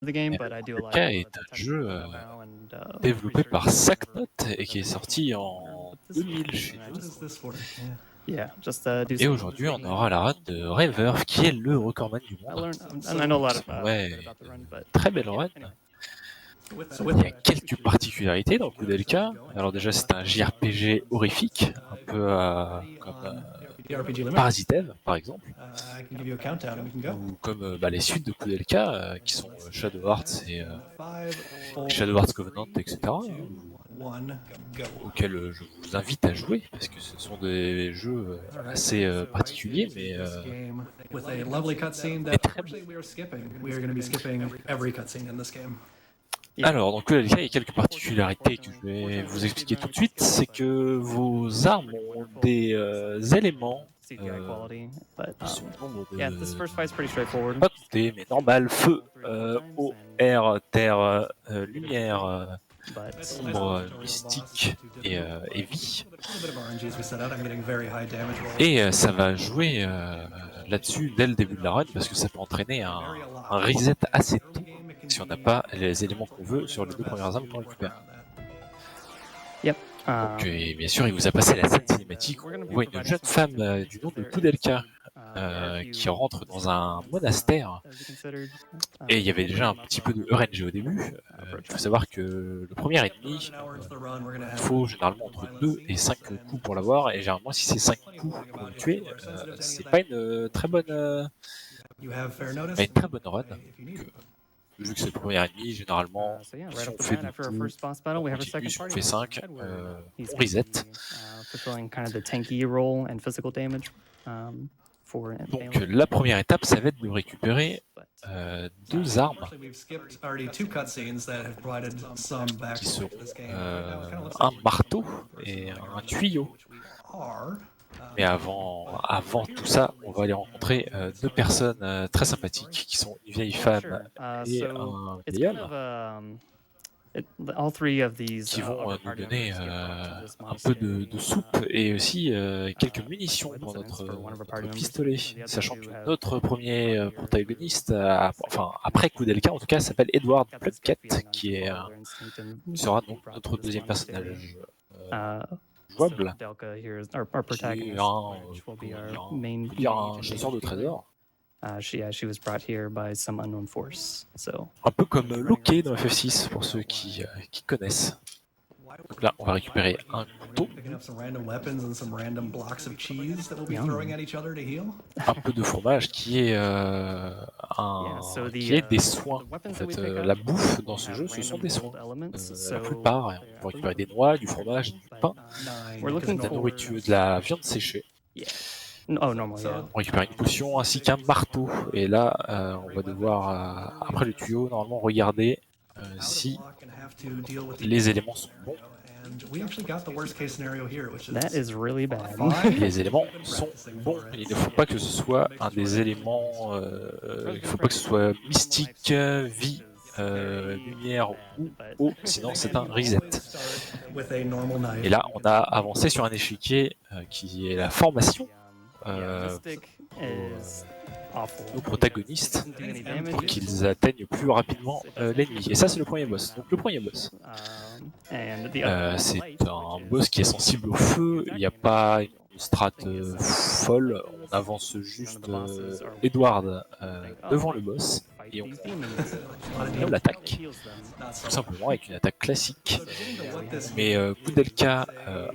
Koudelka est un jeu développé par Sacknote et qui est sorti en 2000 chez nous. Et aujourd'hui, on aura la run de Reverv, qui est le recordman du monde. Ouais, très belle run. Il y a quelques particularités dans Koudelka. Alors déjà, c'est un JRPG horrifique, un peu comme Parasitev, par exemple, ou comme les suites de Koudelka, qui sont Shadow Hearts et Shadow Hearts Covenant, etc., auxquels je vous invite à jouer, parce que ce sont des jeux assez particuliers, mais très bons. Alors, donc Koudelka, il y a quelques particularités que je vais vous expliquer tout de suite. C'est que vos armes ont des éléments qui sont pas comptés, mais normal: feu, eau, air, terre, lumière, ombre, mystique et vie. Et ça va jouer là-dessus dès le début de la run, parce que ça peut entraîner un reset assez tôt si on n'a pas les éléments qu'on veut sur les deux premières armes qu'on récupère. Donc, et bien sûr, il vous a passé la scène cinématique où on voit une jeune femme du nom de Koudelka qui rentre dans un monastère. Et il y avait déjà un petit peu de RNG au début. Il faut savoir que le premier ennemi, il faut généralement entre 2 et 5 coups pour l'avoir. Et généralement, si c'est 5 coups pour le tuer, c'est pas une très bonne run. Vu que c'est le premier ennemi, généralement, si on fait 2 coups, on continue, si on fait 5, on reset. Donc la première étape, ça va être de récupérer 2 armes qui seront un marteau et un tuyau. Mais avant tout ça, on va aller rencontrer 2 personnes très sympathiques qui sont une vieille femme et un vieil homme qui vont nous donner un peu de soupe et aussi quelques munitions pour notre pistolet, sachant que notre premier protagoniste, enfin après Koudelka en tout cas, s'appelle Edward Plunkett, qui sera donc notre deuxième personnage jouable, qui est un chasseur de trésors. Un peu comme Loki dans FF6, pour ceux qui connaissent. Donc là, on va récupérer un couteau, un peu de fromage qui est des soins. En fait, la bouffe dans ce jeu, ce sont des soins. La plupart, on peut récupérer des noix, du fromage, du pain, de la nourriture, de la viande séchée. On récupère une potion ainsi qu'un marteau. Et là, on va devoir, après le tuyau, normalement regarder si les éléments sont bons. Les éléments sont bons. Il ne faut pas que ce soit un des éléments. Il ne faut pas que ce soit mystique, vie, lumière ou eau, sinon c'est un reset. Et là, on a avancé sur un échiquier qui est la formation. Nos protagonistes pour qu'ils atteignent plus rapidement l'ennemi. Et ça, c'est le premier boss. Donc le premier boss, c'est un boss qui est sensible au feu. Il n'y a pas une strat folle. On avance juste Edward devant le boss et on l'attaque tout simplement avec une attaque classique. Mais Koudelka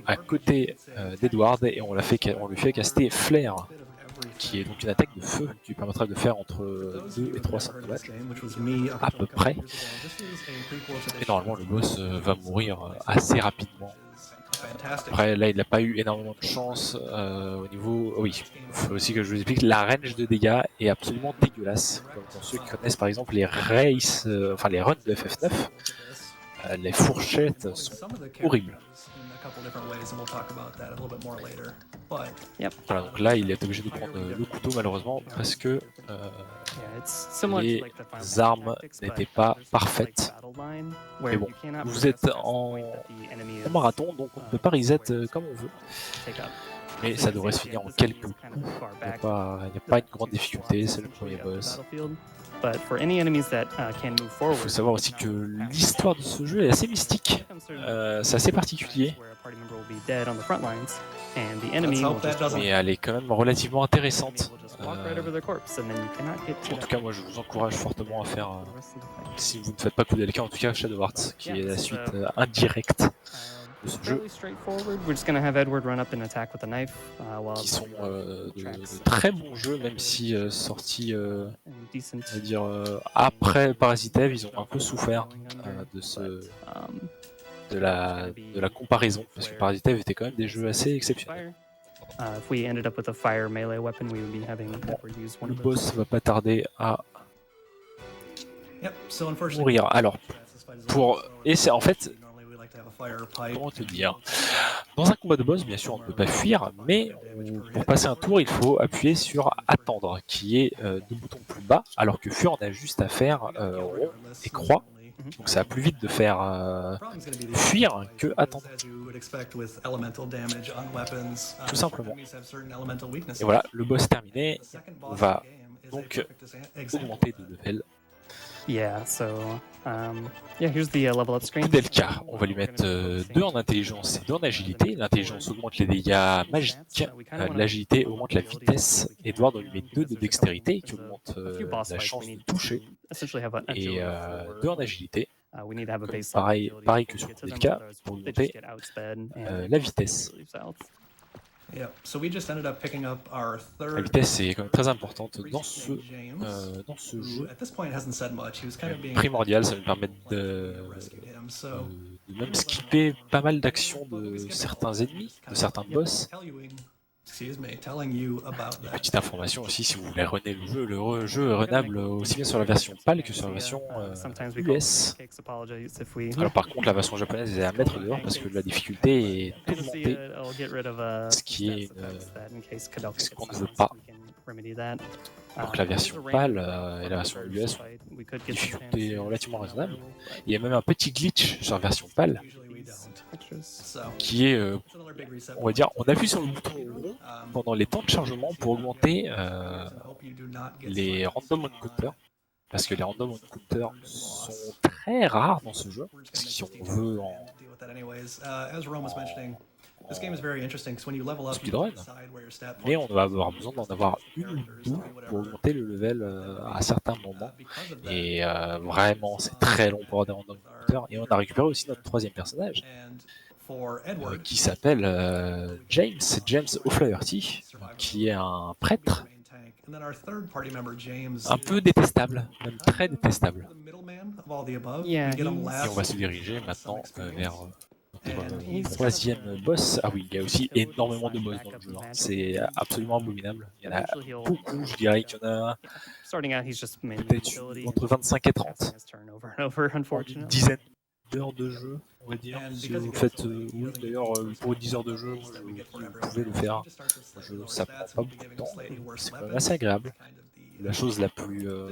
à côté d'Edward et on lui fait caster Flair, qui est donc une attaque de feu qui lui permettra de faire entre 2 et 300 damage à peu près. Et normalement le boss va mourir assez rapidement. Après là il n'a pas eu énormément de chance au niveau... oui, il faut aussi que je vous explique, la range de dégâts est absolument dégueulasse. Comme pour ceux qui connaissent par exemple les races, enfin les runs de FF9, les fourchettes sont horribles. Voilà, donc là il est obligé de prendre le couteau malheureusement parce que les armes n'étaient pas parfaites. Mais bon, vous êtes en marathon, donc on ne peut pas reset comme on veut. Mais ça devrait se finir en quelques coups. Il n'y a pas une grande difficulté, c'est le premier boss. Il faut savoir aussi que l'histoire de ce jeu est assez mystique, c'est assez particulier. Mais elle est quand même relativement intéressante. En tout cas, moi je vous encourage fortement à faire, si vous ne faites pas Koudelka, en tout cas Shadow Hearts, qui est la suite indirecte de ce jeu, qui sont de très bons jeux, même si sortis, on va dire, après Parasite Eve, ils ont un peu souffert de la comparaison, parce que Parasite Eve était quand même des jeux assez exceptionnels. Le boss va pas tarder à mourir. Alors, et c'est en fait, comment te dire, dans un combat de boss, bien sûr, on ne peut pas fuir, mais pour passer un tour, il faut appuyer sur attendre, qui est deux boutons plus bas, alors que fuir, on a juste à faire rond et croix. Donc ça va plus vite de faire fuir que attendre. Tout simplement. Et voilà, le boss terminé. On va donc augmenter de level. Koudelka, on va lui mettre 2 en intelligence et 2 en agilité. L'intelligence augmente les dégâts magiques, l'agilité augmente la vitesse. Edward, on lui met 2 de dextérité qui augmente la chance de toucher. Et 2 en agilité. Pareil que sur Koudelka, pour augmenter la vitesse. La vitesse est quand même très importante dans ce jeu. Primordial, ça nous permet de même skipper pas mal d'actions de certains ennemis, de certains boss. Et petite information aussi, si vous voulez runner le jeu est runnable aussi bien sur la version PAL que sur la version US. Alors par contre, la version japonaise est à mettre dehors parce que la difficulté est augmentée, ce qui est ce qu'on ne veut pas. Donc la version PAL et la version US ont une difficulté relativement raisonnable. Il y a même un petit glitch sur la version PAL qui est, on va dire, on appuie sur le bouton rond pendant les temps de chargement pour augmenter les random encounters, parce que les random encounters sont très rares dans ce jeu, si on veut en speedrun, mais on va avoir besoin d'en avoir une ou deux pour augmenter le level à certains moments, et vraiment c'est très long pour avoir des random encounters. Et on a récupéré aussi notre troisième personnage, qui s'appelle James O'Flaherty, qui est un prêtre un peu détestable, même très détestable. Et on va se diriger maintenant vers notre troisième boss. Ah oui, il y a aussi énormément de boss dans le jeu, hein. C'est absolument abominable. Il y en a beaucoup, je dirais qu'il y en a peut-être entre 25 et 30. Une dizaine d'heures de jeu, on va dire. Si vous faites, oui, d'ailleurs, pour 10 heures de jeu, vous pouvez le faire. Ça prend pas beaucoup de temps, c'est quand même assez agréable. La chose la plus, on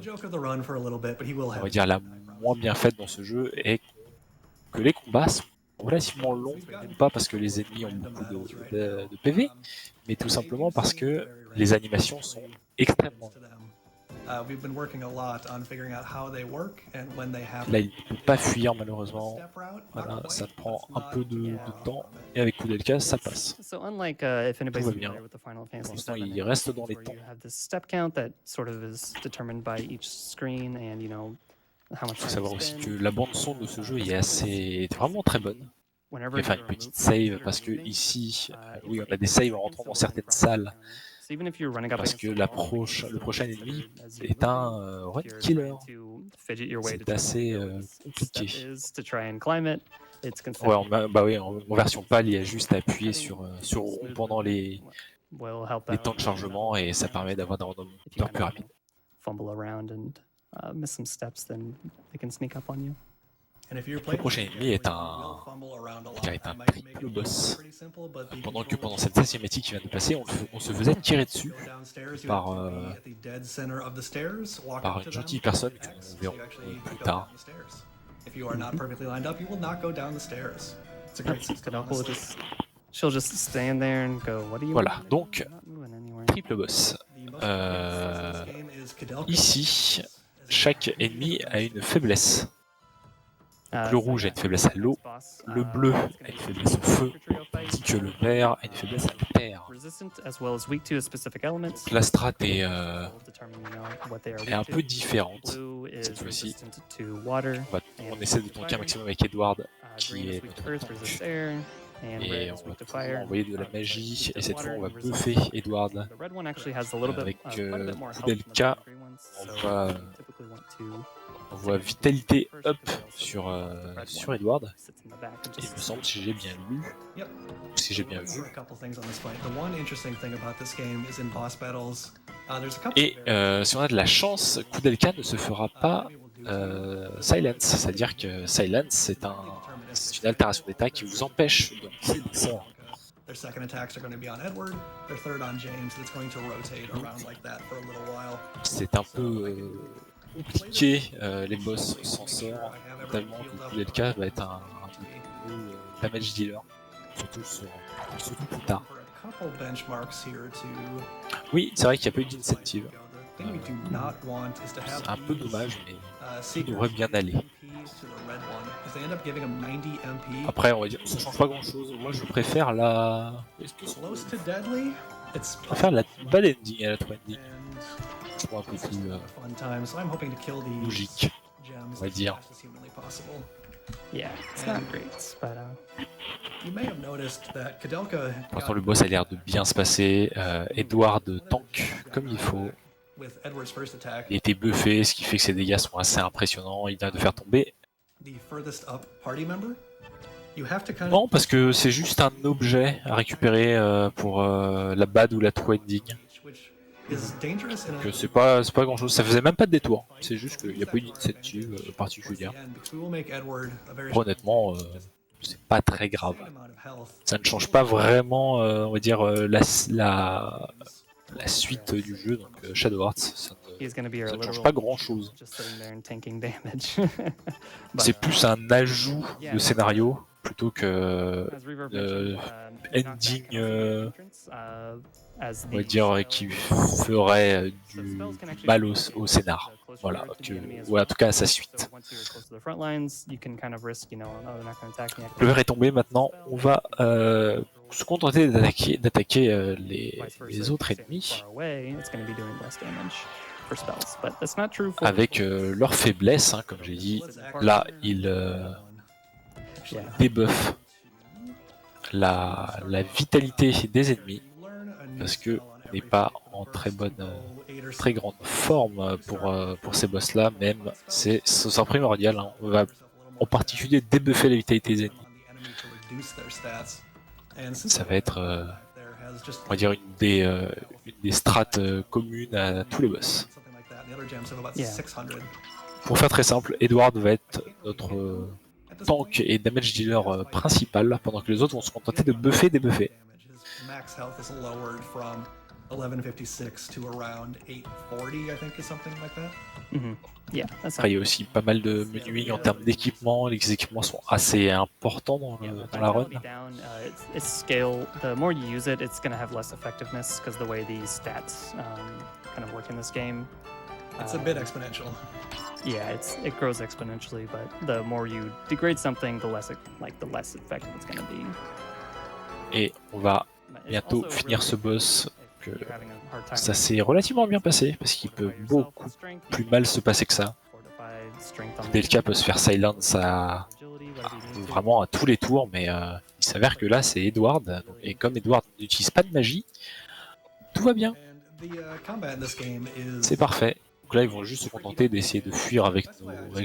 va dire, la moins bien faite dans ce jeu est que les combats sont relativement longs, non pas parce que les ennemis ont beaucoup de PV, mais tout simplement parce que les animations sont extrêmement longues. Là, il ne peut pas fuir malheureusement. Voilà, ça prend un peu de temps. Et avec Koudelka, ça passe. Tout va bien. Pour l'instant, il reste dans les temps. Il faut savoir aussi que la bande-son de ce jeu est vraiment très bonne. Je vais faire une petite save parce que ici, oui, on a des saves en rentrant dans certaines salles. Parce que le prochain ennemi est un run killer. C'est assez compliqué. Ouais, en version PAL, il y a juste à appuyer sur rond pendant les temps de chargement et ça permet d'avoir des random plus rapides. Le prochain ennemi est un triple boss. Pendant cette cinématique qui vient de passer, on se faisait tirer dessus par une gentille personne que nous verrons plus tard. Voilà, donc triple boss. Ici, chaque ennemi a une faiblesse. Donc, le rouge a une faiblesse à l'eau, le bleu a une faiblesse au feu, tandis que le vert a une faiblesse à la terre. Donc la strat est un peu différente cette fois-ci. On essaie de tanker un maximum avec Edward, qui est notre tank. Et on va toujours envoyer de la magie, et cette fois on va buffer Edward avec Koudelka. On voit vitalité up sur Edward. Il me semble, si j'ai bien lu, si j'ai bien vu. Et si on a de la chance, Koudelka ne se fera pas silence, c'est-à-dire que silence c'est une altération d'état qui vous empêche de lancer des sorts. C'est un peu compliqué les boss sans sort, notamment que Koudelka va être un damage dealer, surtout plus tard. Oui, c'est vrai qu'il n'y a pas eu d'incentive. C'est un peu dommage, mais il devrait bien aller. Après, on va dire que ça change pas grand chose. Moi, je préfère la. Je préfère la bad ending à la true ending. Je trouve un peu plus logique, on va dire. Pourtant, le boss a l'air de bien se passer. Edward tank comme il faut. Il a été buffé, ce qui fait que ses dégâts sont assez impressionnants. Il vient de faire tomber. Non, parce que c'est juste un objet à récupérer pour la bad ou la true ending. Donc c'est pas grand chose, ça faisait même pas de détour, c'est juste qu'il n'y a pas eu d'incentive particulière. Honnêtement, c'est pas très grave. Ça ne change pas vraiment, on va dire, la suite du jeu, donc Shadow Hearts, ça ne change pas grand chose. C'est plus un ajout de scénario plutôt que ending, on va dire, qui ferait du mal au scénar. Voilà, ou en tout cas à sa suite. Le verre est tombé, maintenant on va se contenter d'attaquer les autres ennemis avec leur faiblesse, hein, comme j'ai dit. Là, il débuff la vitalité des ennemis, parce que on n'est pas en très grande forme pour ces boss là, même c'est primordial, hein. On va en particulier débuffer la vitalité des ennemis. Ça va être on va dire une des strates communes à tous les boss. Pour faire très simple, Edward va être notre tank et damage dealer principal, pendant que les autres vont se contenter de buffer et débuffer. Après, il y a aussi pas mal de menuing en termes d'équipement. Les équipements sont assez importants dans la run. It's a bit exponential. Yeah, it grows exponentially, but the more you degrade something, the less effective it's going to be. Et on va bientôt finir ce boss. Ça s'est relativement bien passé, parce qu'il peut beaucoup plus mal se passer que ça. Koudelka peut se faire silence vraiment à tous les tours, mais il s'avère que là c'est Edward, et comme Edward n'utilise pas de magie, tout va bien. C'est parfait. Donc là ils vont juste se contenter d'essayer de fuir avec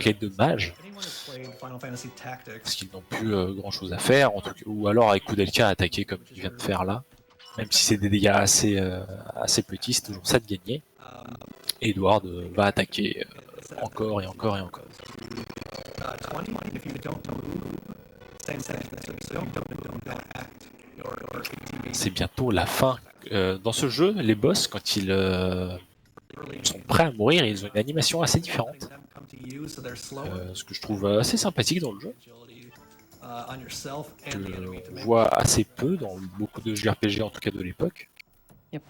l'aide de mages, parce qu'ils n'ont plus grand chose à faire, en tout cas, ou alors avec Koudelka attaquer comme il vient de faire là. Même si c'est des dégâts assez petits, c'est toujours ça de gagner. Et Edward va attaquer encore et encore et encore. C'est bientôt la fin. Dans ce jeu, les boss, quand ils sont prêts à mourir, ils ont une animation assez différente. Ce que je trouve assez sympathique dans le jeu. Que on voit assez peu dans beaucoup de JRPG, en tout cas de l'époque. Yep.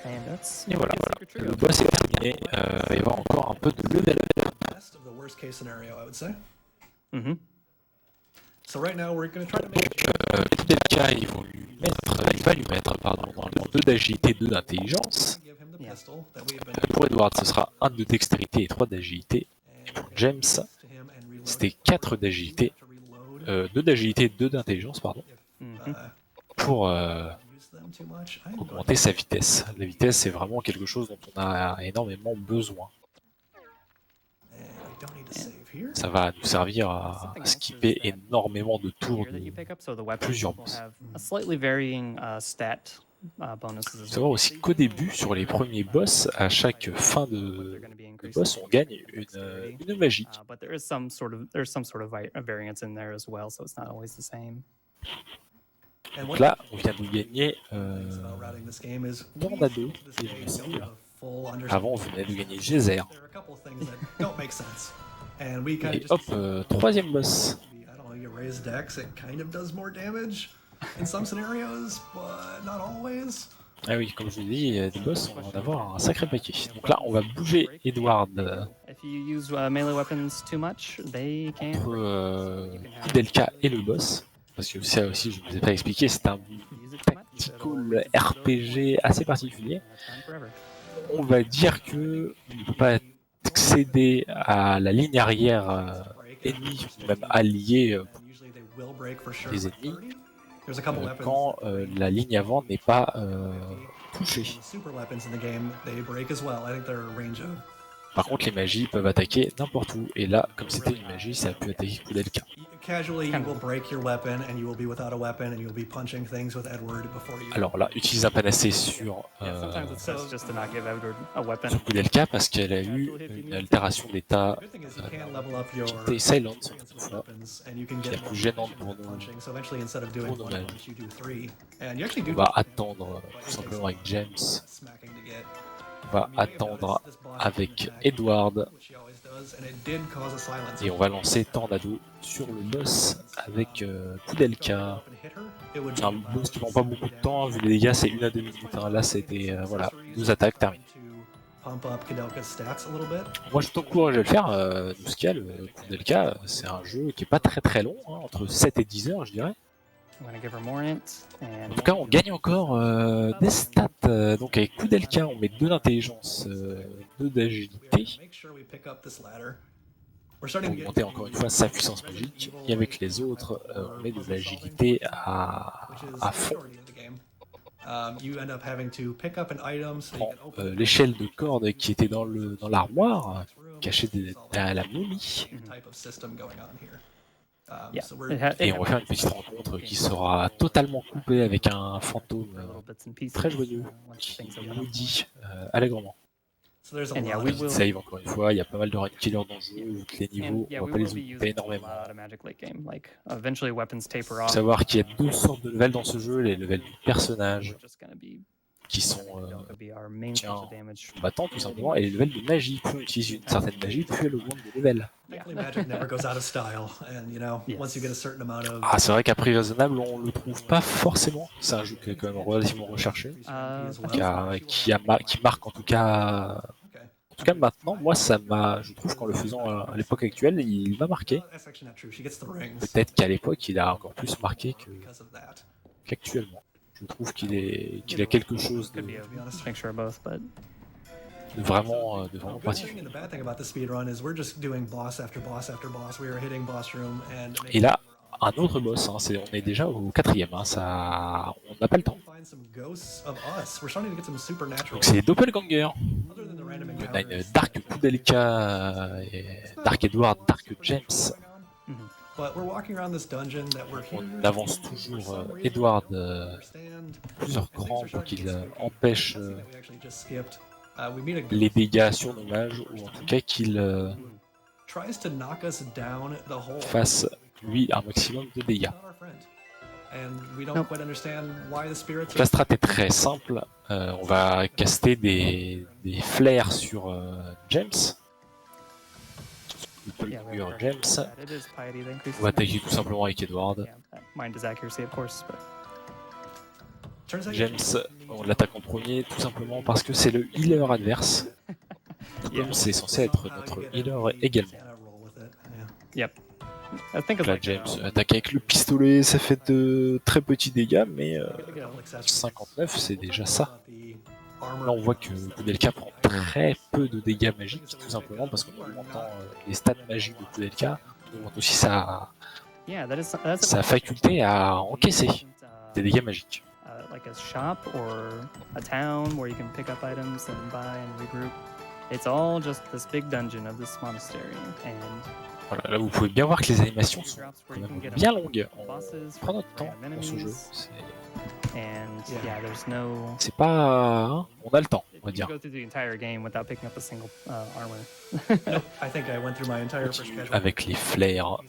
Et voilà, le boss est terminé. Il va y avoir encore un peu de level up. Koudelka, il va lui mettre dans 2 d'agilité, 2 d'intelligence. Pour Edward, ce sera 1 de dextérité et 3 d'agilité. Et pour James, c'était 4 d'agilité, 2 d'agilité, 2 d'intelligence, pardon, pour augmenter sa vitesse. La vitesse, c'est vraiment quelque chose dont on a énormément besoin. Ça va nous servir à skipper énormément de tours de plusieurs boss. Il faut savoir aussi qu'au début, sur les premiers boss, à chaque fin de boss, on gagne une magie. Donc là, on vient de gagner Tornado, si je me souviens. Avant, on venait de gagner Geyser. Et hop, 3e boss. Ah oui, comme je vous l'ai dit, des boss, on va en avoir un sacré paquet. Donc là, on va bouger Edward entre Koudelka et le boss. Parce que ça aussi, je ne vous ai pas expliqué, c'est un tactical RPG assez particulier. On va dire que on ne peut pas accéder à la ligne arrière ennemie, ou même alliée des ennemis, quand la ligne avant n'est pas touchée. Par contre, les magies peuvent attaquer n'importe où, et là, comme c'était une magie, ça a pu attaquer Koudelka. Alors là, utilise un panacée sur Koudelka parce qu'elle a eu une altération d'état qui était silent, qui est la plus gênante pour nos magies. On va attendre tout simplement avec James. On va attendre avec Edward et on va lancer Tornado sur le boss avec Koudelka. C'est un boss qui prend pas beaucoup de temps, vu les dégâts c'est 1 à 2 minutes. Hein. Là c'était voilà, 2 attaques terminées. Moi je t'encourage à le faire, Nuscal. Koudelka, c'est un jeu qui est pas très long, hein, entre 7 et 10 heures je dirais. En tout cas, on gagne encore des stats. Donc avec Koudelka, on met 2 d'intelligence, 2 d'agilité. Pour augmenter encore une fois sa puissance magique. Et avec les autres, on met de l'agilité à fond. On prend l'échelle de corde qui était dans l'armoire, cachée derrière la momie. Et on va faire une petite rencontre qui sera totalement coupée avec un fantôme très joyeux qui nous dit allègrement. Petite save encore une fois, il y a pas mal de run killers dans le jeu, vu que les niveaux, on va pas les occuper énormément. Il faut savoir qu'il y a 2 sortes de levels dans ce jeu, les levels du personnage, qui sont combattants tout simplement, et les levels de magie. Plus on utilise une certaine magie, plus elle augmente de level. Ah, c'est vrai qu'à prix raisonnable, on le trouve pas forcément. C'est un jeu qui est quand même relativement recherché, qui marque en tout cas. En tout cas, maintenant, moi, je trouve qu'en le faisant à l'époque actuelle, il m'a marqué. Peut-être qu'à l'époque, il a encore plus marqué qu'actuellement. Je trouve qu'il a quelque chose de vraiment particulier. Et là, un autre boss, hein, on est déjà au 4e, hein, on n'a pas le temps. Donc c'est Doppelganger. On a une Dark Koudelka, Dark Edward, Dark James. On avance toujours Edward plusieurs crans pour qu'il empêche les dégâts sur nos mages, ou en tout cas qu'il fasse lui un maximum de dégâts. Donc la strat est très simple, on va caster des flares sur James. James. On va attaquer tout simplement avec Edward. James, on l'attaque en premier tout simplement parce que c'est le healer adverse. Comme c'est censé être notre healer également. Yep. I think it's Là, like James attaque avec le pistolet, ça fait de très petits dégâts, mais 59 c'est déjà ça. Là on voit que Koudelka prend très peu de dégâts magiques, tout simplement parce qu'en augmentant les stats magiques de Koudelka, on augmente aussi sa faculté à encaisser des dégâts magiques. Like a shop or a town where you can pick up items and buy and regroup. It's all just this big dungeon of this monastery and voilà, là vous pouvez bien voir que les animations sont quand même bien longues. On prend notre temps dans ce jeu. C'est pas... Hein, on a le temps, on va dire. Avec les flares.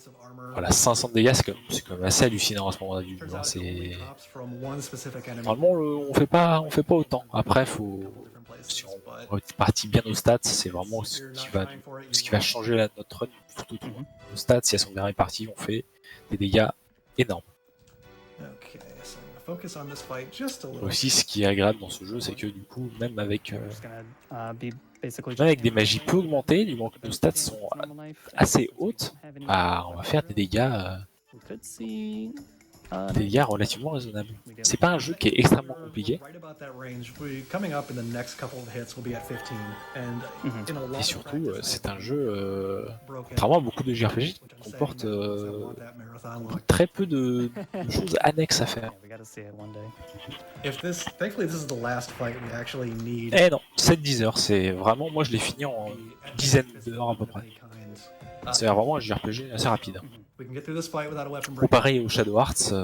Voilà, 500 de dégâts, c'est quand même assez hallucinant à ce moment-là du jeu. Hein. Normalement, on fait pas autant. Après, si on repartit bien nos stats, c'est vraiment ce qui va changer notre run tout autour. Nos stats, si elles sont bien réparties, on fait des dégâts énormes. Aussi, ce qui est agréable dans ce jeu, c'est que du coup, même avec des magies peu augmentées, du moment que nos stats sont assez hautes, on va faire des dégâts relativement raisonnables. C'est pas un jeu qui est extrêmement compliqué. Et surtout, c'est un jeu, contrairement à beaucoup de JRPG, qui comporte très peu de choses annexes à faire. Eh non, 7-10 heures, c'est vraiment, moi je l'ai fini en dizaine d'heures à peu près. C'est vraiment un JRPG assez rapide. Comparé aux Shadow Hearts,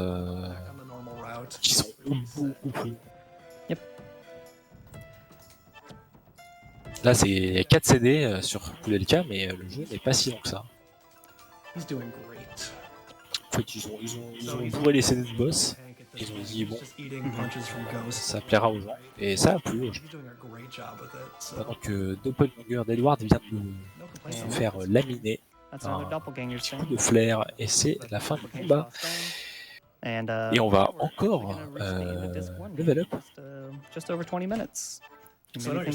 qui sont beaucoup plus. Yep. Là, c'est 4 CD sur Koudelka, mais le jeu n'est pas si long que ça. En fait, ils ont bourré les CD de boss. Ils ont dit bon, ça plaira aux gens, et ça a plu aux gens. Pendant que Doppelganger d'Edward vient de se faire laminer. Un petit coup de flair, et c'est la fin du combat. Et on va encore level up.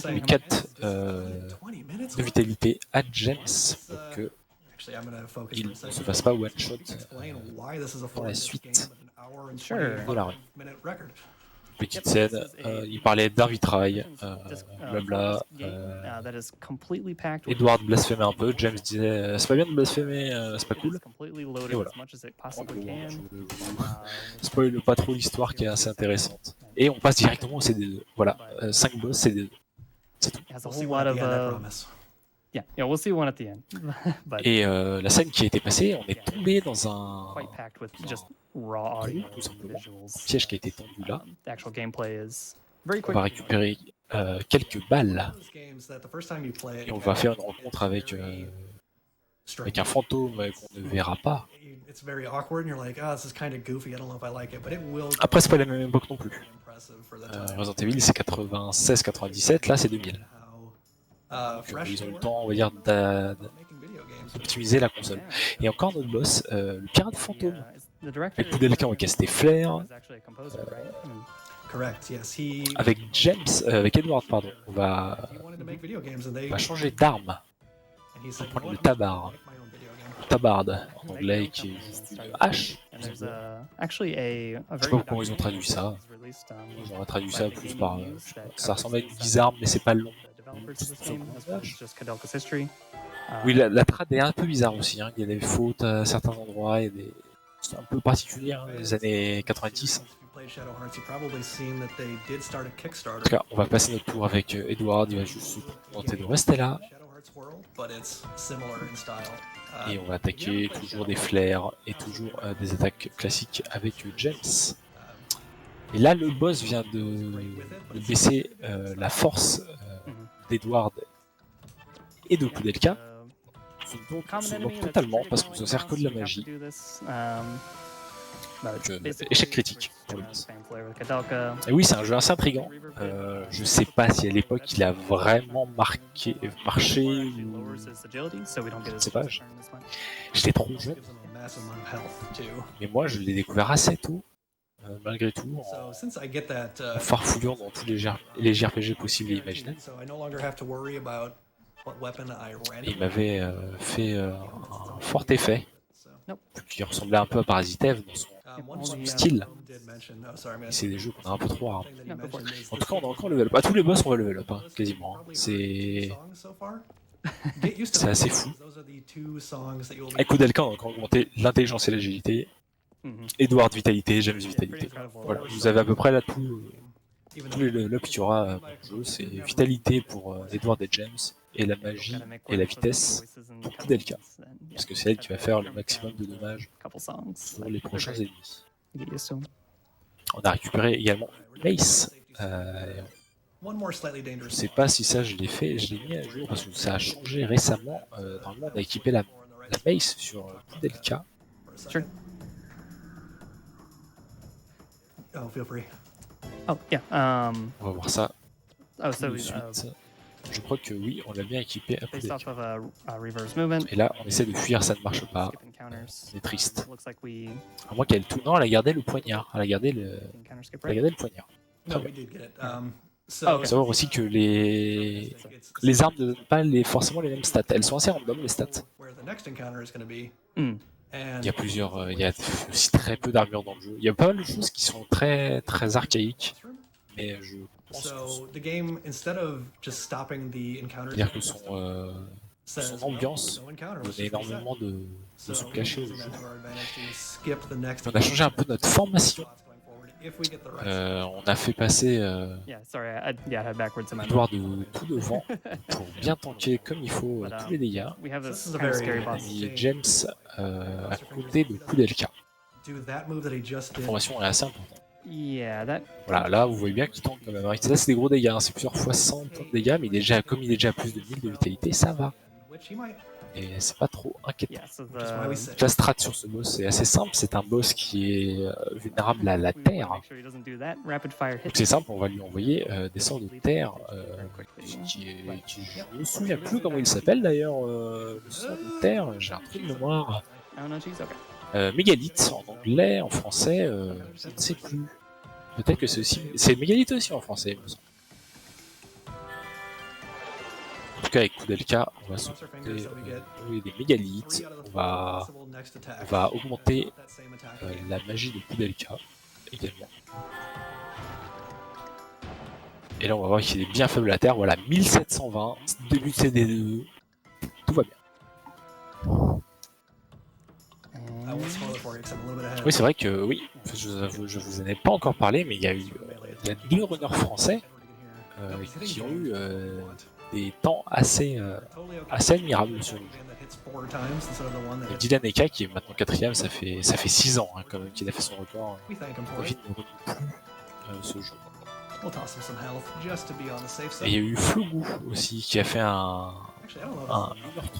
Les 4 de vitalité à James pour que il ne se fasse pas one shot pour la suite de la run. Petite scène, il parlait d'arbitrail, blabla. Edward blasphémait un peu, James disait c'est pas bien de blasphémer, c'est pas cool. Et voilà. Je spoil pas trop l'histoire qui est assez intéressante. Et on passe directement au CD2. Voilà, 5 boss CD2. C'est tout. Et la scène qui a été passée, on est tombé dans un tout simplement, piège qui a été tendu là. On va récupérer quelques balles et on va faire une rencontre avec un fantôme qu'on ne verra pas. Après, c'est pas la même époque non plus. Resident Evil, c'est 96-97, là c'est 2000. Donc, ils ont eu le temps, on va dire, d'optimiser la console. Et encore notre boss, le pirate fantôme. Avec Koudelka, on va casser des flares. Avec James, avec Edward, pardon, on va changer d'arme. On va prendre le tabard. Tabarde en anglais, qui est juste une hache. Je sais pas comment ils ont traduit ça. Ils ont traduit ça plus par. Ça ressemble à une bizarre, mais c'est pas long. Oui, la trad est un peu bizarre aussi. Hein. Il y a des fautes à certains endroits, il y a des. C'est un peu particulier, hein, les années 90. En tout cas, on va passer notre tour avec Edward, il va juste tenter de rester là. Et on va attaquer toujours des flares et toujours des attaques classiques avec James. Et là, le boss vient de baisser la force d'Edward et de Koudelka. Se bloque totalement parce qu'on se sert que de la magie. Donc, échec critique pour le boss. Et oui, c'est un jeu assez intriguant. Je sais pas si à l'époque il a vraiment marché ou... Je ne sais pas. J'étais trop jeune. Mais moi, je l'ai découvert assez tôt. malgré tout, So since I get that, en farfouillant dans tous les JRPG possibles et imaginables. so I no longer have to worry about what weapon I Et il randomly m'avait fait un fort effet, so, qui ressemblait un peu à Parasitev dans son one son thing style. did mention, oh, sorry, Et c'est des jeux qu'on a un peu trop rares. thing that he No, go for it. mentioned is En this tout cas, on a game encore level up. À tous les boss, on va level up, hein, has quasiment. probably heard C'est two songs so far. Get used to c'est that, assez fou. because those are the two songs that you'll be Avec Koudelka, on a encore augmenté l'intelligence et l'agilité. Mhm. Edward, vitalité, James, Pretty vitalité. incredible. Voilà, vous avez à peu près là tous even les level up qu'il y aura dans le jeu. C'est vitalité pour Edward et James, et la magie Gotta make et la room for those vitesse voices and pour Koudelka. cutscenes, then, yeah, Parce que c'est elle qui va faire le from, maximum de dommages couple songs. sur Like, les they're prochains great. ennemis. Get used to 'em. On a récupéré également Mace. one more slightly Je dangerous sais pas si ça je l'ai fait, je l'ai mis à jour parce que ça a changé récemment. Normalement, on a équipé la Mace sur Koudelka. Sure. Oh, feel free. Oh, yeah. On va voir ça Oh, tout so de suite. Je crois que oui, on l'a bien équipé à based off Koudelka. of a reverse movement. Et là, on essaie de fuir, ça ne marche pas. Skip encounters. C'est triste. Looks like we À moins qu'elle tout. Non, elle a gardé le poignard. Elle a gardé le encounter skip, Elle a right? gardé le poignard. No, we did get it. So Okay. Faut savoir aussi que les armes ne donnent pas forcément les mêmes stats. Elles sont assez random, les stats. where the next encounter is going to be, Mm. and Il y a plusieurs, il y a aussi très peu d'armure dans le jeu. Il y a pas mal de choses qui sont très très archaïques, mais je pense so the game, instead of just stopping the encounter, dire que son says, ambiance no encounter, donne énormément de so se cacher au using jeu. that to our advantage to skip the next On a changé un peu notre formation. spots going forward if we get the right On a fait passer Yeah, sorry, I head backwards in my Edouard de tout devant pour bien tanker comme il faut But, tous les dégâts. we have This this is a kind of very scary On a boss. mis James à côté de Koudelka. do that move that he just La did. formation est assez importante. Yeah, that Voilà, là vous voyez bien qu'il tank quand même. Ça c'est des gros dégâts, hein. C'est plusieurs fois 100 points de dégâts, mais comme il est déjà à plus de 1000 de vitalité, ça va. Which he might. Et c'est pas trop inquiétant. yeah, so Which is why we the say. La strat sur ce boss est assez simple, c'est un boss qui est vulnérable à la we wanna terre. make sure he doesn't do that. Rapid fire Donc hit. c'est simple, on va lui envoyer des sorts de terre, very quickly. je me souviens plus comment il s'appelle d'ailleurs, le sort de terre, j'ai un truc de mémoire. Oh no, jeez, okay. Mégalithe en anglais, en français, je ne sais plus. Peut-être que c'est aussi... C'est mégalithe aussi en français, il me semble. En tout cas, avec Koudelka, on va s'occuper des mégalithes, on va augmenter la magie de Koudelka également. Et là, on va voir qu'il est bien faible à la terre. Voilà, 1720, début de CD2, tout va bien. I won't spoil it for you 'cause I'm a little bit ahead. Oui, c'est vrai que oui, je vous en ai pas encore parlé, mais il y a deux runners français qui ont eu des temps assez admirables sur le jeu. Dylan Eka, qui est maintenant 4ème, ça fait 6 ans hein, quand même qu'il a fait son record. We thank him for David it. ne renomme plus ce jeu. We'll toss him some health just to be on the safe Et il y a side. eu Flogou aussi, qui a fait un Actually, I don't know.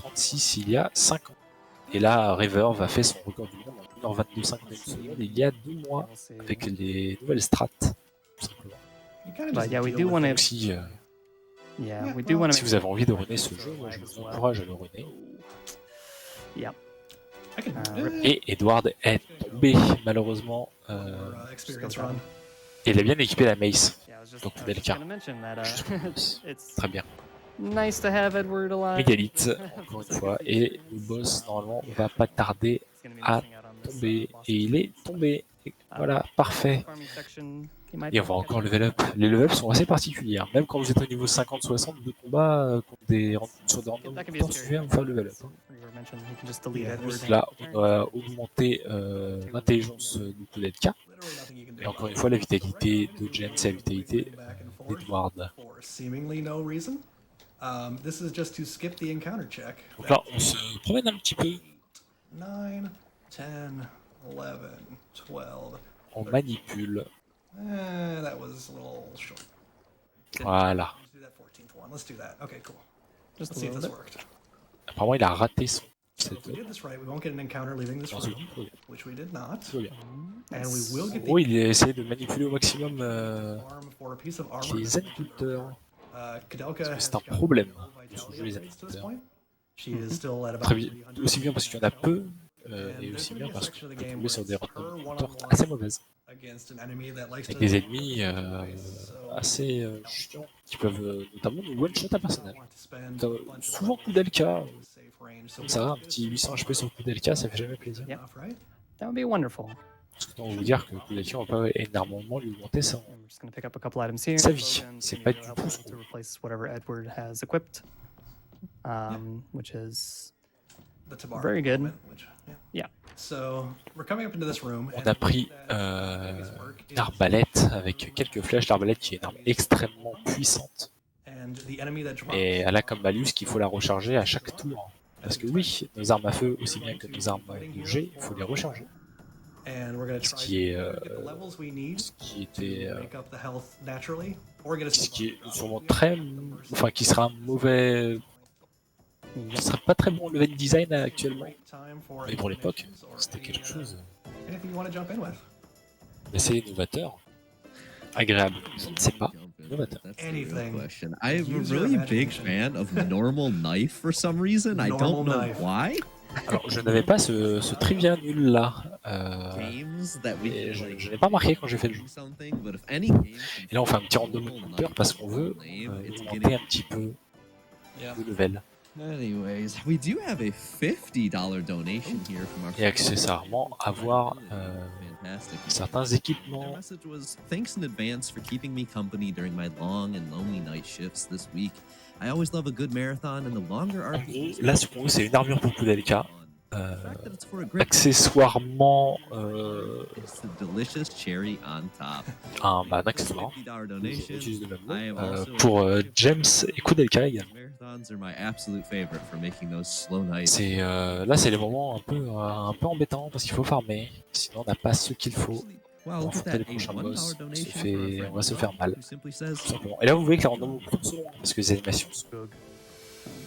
1h36 il y a 5 ans. Et là, Reverv a fait son record du monde en 1h22 51 secondes il y a 2 mois avec les nouvelles strats, tout simplement. You kinda But just yeah, we deal do with wanna- it. Donc si Yeah, we do want to si vous avez envie de runner ce jeu, moi je vous encourage à le runner. Yeah. I can rip. Et Edward est tombé malheureusement. experience run. Et il a bien équipé la mace. Yeah, I was just Koudelka. gonna mention that it's Très bien. nice to have Edward alive. Mégalithe, encore une fois. Et le boss, normalement, va pas tarder He's gonna be à missing out on this, tomber. boss Et il est tombé. Et voilà, parfait. farming section. He might Et on va encore level up. Les level up sont assez particuliers. Hein. Même quand vous êtes au niveau 50-60 de combat, sur des randoms, That can be temps scary. suffisant pour faire le level up. Hein. You mentioned he can just delete Yeah, Edward. Donc là, on doit augmenter l'intelligence de Koudelka. Literally nothing you can do. Et encore une fois, la vitalité de James et la vitalité Back and forth d'Edward. for seemingly no reason. This is just to skip the encounter check. Donc là, on se promène un petit peu. 9, 10, 11, 12. On manipule. That was a little short. Voilà. Let's do that 14th one. Let's do that. Okay, cool. Just Let's a see if little this bit. worked. Apparemment, il a raté son. So if we did this right, we won't get an encounter leaving this Dans room, ce jeu. which we did not. Tout va bien. And we will En get gros, the il a essayé de manipuler au maximum arm for a piece of armor. les agriculteurs. Koudelka Parce que has c'est un got problème no de ce vitality jeu, les upgrades to this agriculteurs. point. She is still at about Très bien. 300. Aussi bien parce qu'il y en a peu, And et there's aussi gonna bien be a parce section qu'on of the peut game tomber where sur des it's her randoms one-on-one assez mauvaises. against an enemy that likes avec to des ennemis assez chiants qui peuvent notamment nous one-shot un personnage. want to spend a bunch of Souvent our Koudelka, safe range, so comme ça, un petit 800 HP sur Koudelka, ça fait jamais plaisir. Yep. enough, right? That would be wonderful. Parce que on va vous dire que Koudelka, on va pas énormément lui augmenter ça. And we're just going to pick up a couple items here. Sa vie, Logan's c'est gonna pas be du helpful tout ce to qu'on veut. replace whatever Edward has equipped, which is The Tabar Very good. element, which, Yeah. So we're coming up into this room. On and a pris the way that these work is- une arbalète avec quelques flèches. L'arbalète qui est une arme extrêmement puissante. and the enemy that drops Et elle a comme malus qu'il faut la recharger à chaque tour. Parce que oui, nos armes à feu, aussi bien que nos armes de jet, il faut les recharger. and we're going to Ce try qui est, to get the levels we need Ce qui to était, make up the health naturally, or get a ce qui est Tabar. sûrement très, enfin qui sera un mauvais, qui sera pas très bon level design actuellement. Time for Mais pour l'époque, animations or c'était quelque chose anything you want to jump in with. d'assez innovateur, agréable. Je ne sais pas, innovateur. That's the real Anything. question. I'm a Use your really big imagination. fan of normal knife for some reason. I don't Normal know knife. why. Alors, je n'avais pas ce trivia nul là. Games that we Et can, je like, n'ai pas remarqué quand j'ai fait le jeu. something, but if any game Et là, on fait un petit random counter parce qu'on veut augmenter un petit peu le level. Anyways, we do have a $50 donation here from our Et accessoirement, avoir fantastic. certains Their équipements. message was, thanks in advance for keeping me company during my long and lonely night shifts this week. I always love a good marathon and the longer En gros, RPGs. là, ce qu'on veut, c'est une armure pour Koudelka. The fact that it's for a grip Accessoirement, is the delicious cherry on top. un accessoire. $50 donation. J'utilise le même mot, I am also pour James et Koudelka également. Marathons are my absolute favorite for making those slow nights. C'est là, c'est les moments un peu embêtants parce qu'il faut farmer. Sinon, on n'a pas ce qu'il faut. Wow, look at affronter that, les a prochains $1 boss, donation se fait- for our friend on va se faire mal. who simply says, Tout simplement. Et là, vous voyez que les randoms sont longs parce que les animations sont Gug.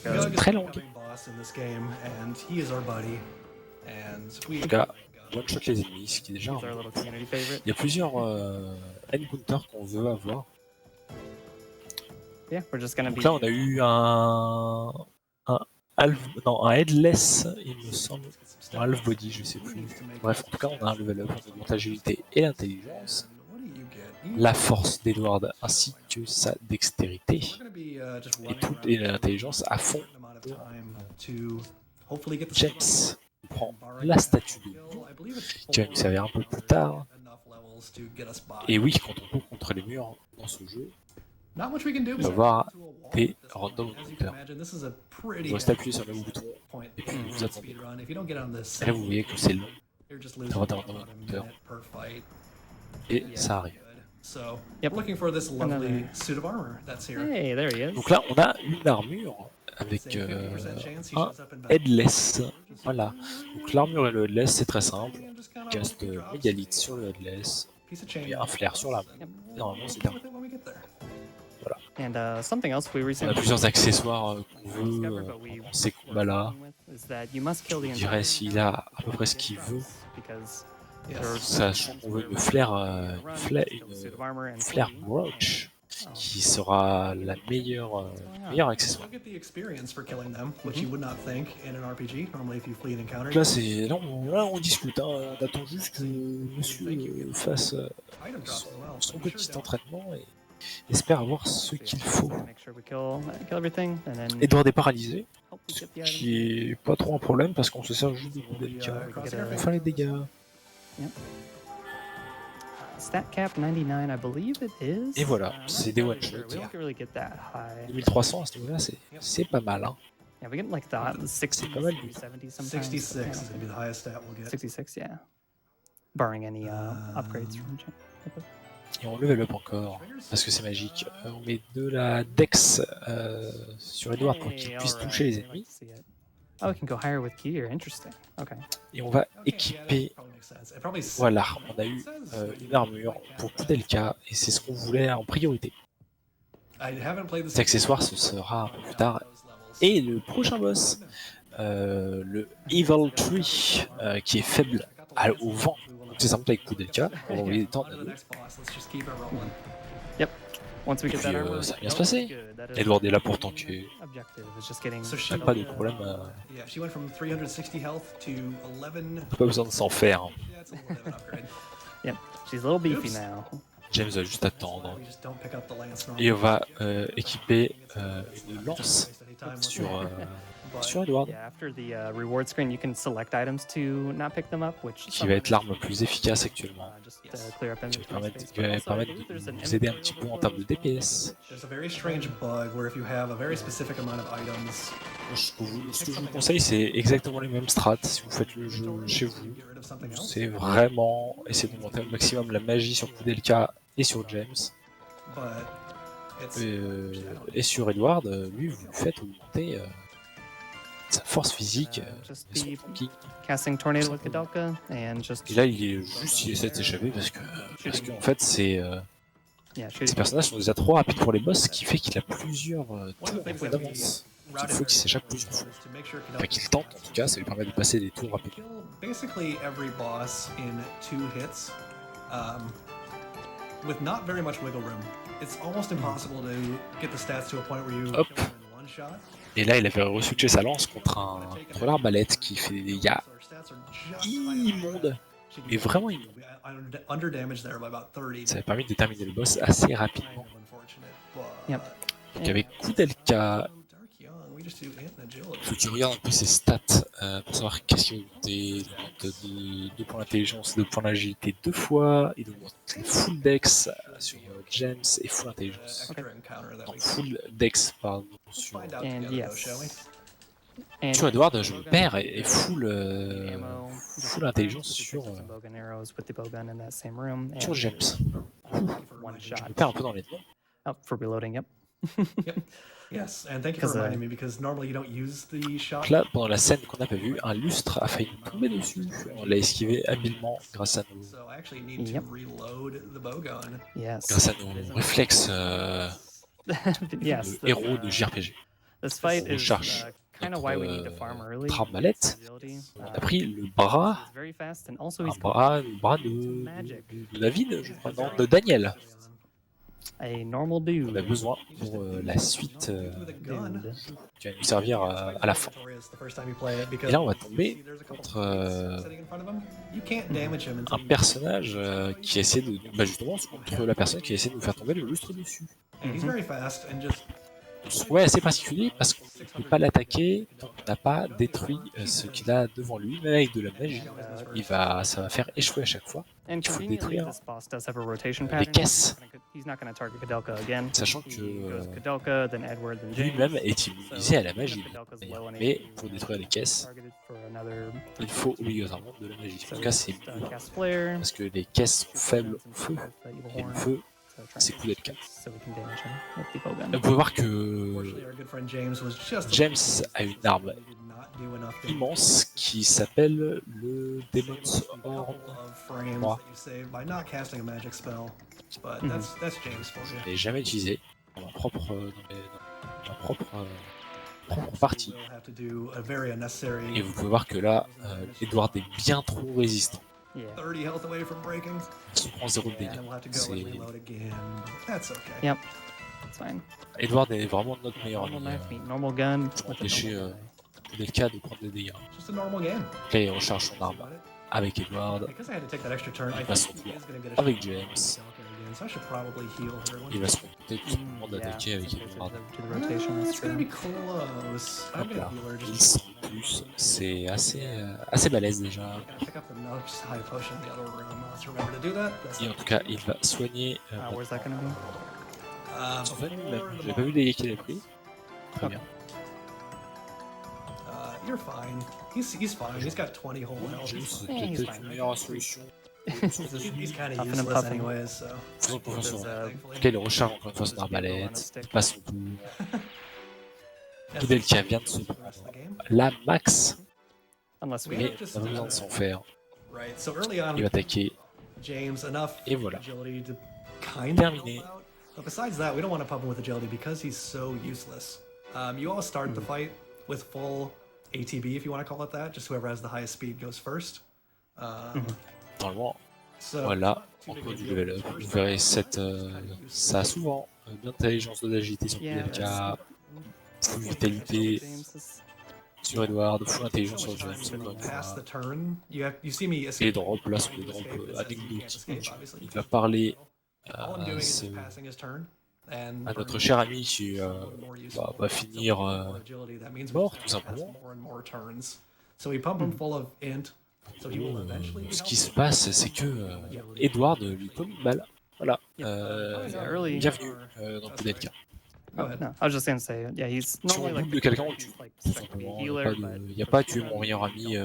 Gug is très the longues. incoming boss in this game, and he is our buddy. And we En tout cas, one shot les ennemis, ce qui est déjà He's our little community favorite. Il y a plusieurs encounters qu'on veut avoir. Yeah, we're just gonna Donc be. là, on a eu un headless, il me semble, un half body, je sais plus. Bref, en tout cas, on a un level up, on augmente l'agilité et l'intelligence, And what do you get? la force d'Edward ainsi que sa dextérité We're gonna be just et running toute around l'intelligence à fond. a amount of time to hopefully get the James prend la statue de Dieu, I believe it's qui va nous servir un peu plus tard. enough levels to get us by. Et oui, quand on court contre les murs dans ce jeu, Not much we can do on va besides voir to a wall des at this point. random As you can encounters. imagine, this is a On pretty va rester appuyé sur le bouton. point Et puis, vous in attendez. speedrun. If you don't get on this, Et là, vous voyez que c'est long you're just losing va about avoir a des minute per fight. et ça arrive. So, Yep. we're looking for this lovely Another- suit of armor that's here. Hey, there he is. Donc là, on a une armure avec Say 50% chance he un shows up in battle. headless. Voilà. Donc l'armure et le headless, c'est très simple. And just kinda Caste hope he drops mégalith sur le headless. piece of chain. Et un flair sur l'armure. Yep. Normalement, c'est Deal terminé. with it when we get there. And something else we On a recently plusieurs accessoires qu'on veut discovered, but we dans ces were combats-là. struggling with, is that you must kill the Je dirais entire s'il a à peu près ce qu'il veut, because Yes. sachant qu'on veut une flair, kill the suit of armor and flair flee. brooch qui sera la meilleure accessoire. You'll get the experience for killing them, which you would not think in an RPG. Normally, if you flee an encounter, Donc là, là, on discute. Hein. On attend juste que monsieur fasse item drops as well. son But you petit sure don't. entraînement et espère avoir ce qu'il faut. Make sure we kill everything, and then Edward est paralysé, hope we get the ce item. qui est pas trop un problème parce qu'on se sert juste de Koudelka. On fait les dégâts. Stat cap 99, I believe it is. Et voilà, I'm not c'est des entirely one-shots. sure. We don't really get that high. 2300 à ce niveau-là, c'est pas mal. Hein. Yeah, we get like the 60s, pas mal. 70s sometimes. 66 Yeah. is going to be the highest stat we'll get. 66, yeah. Barring any upgrades from Et on level up encore parce que c'est magique. On met de la dex sur Edward pour qu'il puisse toucher les ennemis. Oh, we can go higher with gear. Interesting. Okay. Et on va équiper. Probably makes sense. It probably Voilà, on a eu une armure pour Koudelka et c'est ce qu'on voulait en priorité. I haven't played this Cet accessoire, ce sera un peu plus tard. Et le prochain boss, le Evil Tree, qui est faible au vent. Donc c'est simple avec Koudelka, on va envoyer des tornades. Once we get that Puis, armor, ça va bien se passer. good. That is Edward est là our pour main tanker. objective is just getting So she- Il n'y a pas de problème, Yeah, she went from 360 health to 11. pas besoin de s'en faire. Hein. Yeah, it's a little bit of an upgrade. Yep, she's a little beefy Oops. now. James va juste attendre. We just don't pick up the lance Et on normally. va équiper une lance sur Edward, Yeah, after the reward screen, you can select items to not pick them up, which qui va être l'arme la plus efficace actuellement. just clear up Qui inventory space. va But also, I permettre believe there's de an nous aider un inventory petit peu en termes de overflow DPS. There's a very strange bug where if you have a very specific amount of items, Ce que je vous conseille, c'est exactement les mêmes strats si vous faites le jeu chez vous. get rid of something else. C'est vraiment essayer de monter au maximum la magie sur Koudelka et sur James. But it's Et sur Edward, lui, vous lui faites augmenter sa force physique just et son be tanking. casting tornado with Koudelka and just Et là, il essaie de s'échapper parce qu'en fait, ces personnages sont déjà trop rapides pour les boss, ce qui fait qu'il a plusieurs tours d'avance. Il faut qu'il s'échappe plusieurs fois. to make sure Enfin, qu'il tente en tout cas, ça lui permet de passer des tours rapides. kill basically every boss in 2 hits, with not very much wiggle room. It's almost impossible to get the stats to a point where you Hop. kill them in one shot. Et là, il avait reswitché sa lance contre l'arbalète qui fait des dégâts So our stats are just immondes. Mais vraiment immondes. under damage there by about 30. Ça a permis de terminer le boss assez rapidement. Yep. Donc avec Koudelka, il faut que tu regardes un peu ses stats pour savoir qu'est-ce qu'il va augmenter. Il augmente 2 points d'intelligence, 2 points d'agilité 2 fois. Il augmente full dex sur James et full intelligence. Non, full dex, pardon, sur, And yes. And sur Edward, je me perds, et full intelligence sur bow gun arrows with the bow gun in that same room. sur And James. one Je shot. me perds un peu dans les noms. Oh, for reloading, yep. Yep. Yes, and thank you for 'Cause, reminding me because normally you don't use the shot. Donc là, pendant la scène qu'on n'a pas vue, un lustre a failli nous tomber dessus. On l'a esquivé habilement grâce à So I actually need Yep. to reload the bow gun. Yes. grâce à nos réflexes Yes. de héros de JRPG. This fight On is charge kind of why we need to farm early. arbalète. Agility. On a pris le bras, He's very fast and also un he's bras, de David, je crois, non, de Daniel. a normal On dude. a besoin pour la suite With a gun. Dude. qui va nous servir à la fin. The first time you play it, because Et là, on va tomber see, there's a couple contre sitting in front of him. You can't damage him until un personnage qui essaie de... Bah justement, contre la personne qui essaie de nous faire tomber le lustre dessus. and he's very fast and just Ouais, assez particulier parce qu'on ne peut pas l'attaquer tant qu'on n'a pas détruit ce qu'il a devant lui, même avec de la magie. Ça va faire échouer à chaque fois, And Il faut conveniently, détruire this boss does have a rotation les pattern. caisses. He's not going to target Koudelka again. Sachant He que goes Koudelka, then Edward, then James. lui-même est immunisé à la magie. Koudelka's low on Mais HP, pour détruire les caisses, targeted for another il faut obligatoirement de la magie. En tout cas, c'est mieux, cast flare. parce que les caisses sont faibles au feu, et le feu, So try c'est and Koudelka. so we can damage him with the bow gun. Vous pouvez voir que unfortunately our good friend James was just James a une arme He did not do enough damage. immense qui s'appelle le Demon's Horn. Of frames Moi. that you save by not casting a magic spell, but Mhm. that's James for you. Je l'ai jamais utilisé dans ma propre, propre partie. We'll have to do a very unnecessary Et vous pouvez voir que là, Edward est bien trop résistant. Yeah. 30 health away from breaking, Il se prend 0 de dégâts. and we'll have to go C'est- and reload again. That's okay. Yep. That's fine. Edward est vraiment notre meilleur Normal ami. knife meat, normal gun. Pour with a empêcher normal Koudelka de prendre des dégâts. It's just a normal game. Là, il recharge son arme avec Edward, Because I had to take that extra turn, I passe think son he tour is going to get a avec shot James. at Koudelka again, so I should probably heal her. Il va se contenter tout simplement Yeah, d'attaquer avec since Edward. to the rotation, that's It's going to true. be close. I'm Hop going to là, heal her il just. sent plus, c'est assez balèze déjà. I'm gonna pick up the another high potion in the other room. Let's remember to do that. That's Et en tout cas, il va soigner. Where's that gonna be? En fait, lui-même. J'ai pas vu les dégâts qu'il a pris. Très bien. You're fine. He's fine. He's got 20 whole health. James, He's, c'est Yeah, he's peut-être fine. une meilleure solution. he's kind of Puffin' and useless puffin'. anyways, so. Faisons confiance en lui. En Thankfully. tout cas, il recharge encore une fois son arbalète. Il passe son tour. Koudelka vient de se prendre Rest of the game. la max, Unless we mais hit. on a besoin de s'en faire. Right. So early on, Il va attaquer. James enough Et voilà. agility to kind of Terminé. help out. But besides that, we don't want to pump him with agility because he's so useless. You all start the fight with full ATB, if you want to call it that. Just whoever has the highest speed goes first. Normalement, So voilà, encore du level up. Vous verrez, ça a souvent d'intelligence, de l'agilité sur Yeah, Koudelka, full James vitalité, is sur Edward, full intelligence sur James, When encore you une pass the fois. turn, you see me Les escape. drops, là, sont des drops anecdotiques. Il va parler All I'm doing is ce- just passing his turn. And à notre turn cher ami qui more useful. va finir So with more agility, that means we mort, just tout have to pass simplement. more and more turns. So we pump him full of int. So he will eventually be Ce qui se helpful. passe, c'est que Edward lui commit une balle. Voilà. early. Bienvenue dans Koudelka. Go ahead. No, I was just gonna say, yeah, he's Si on normally like double de quelqu'un, on le tue. he's like Tout strictly simplement. healer, Il n'y a pas tué mon meilleur ami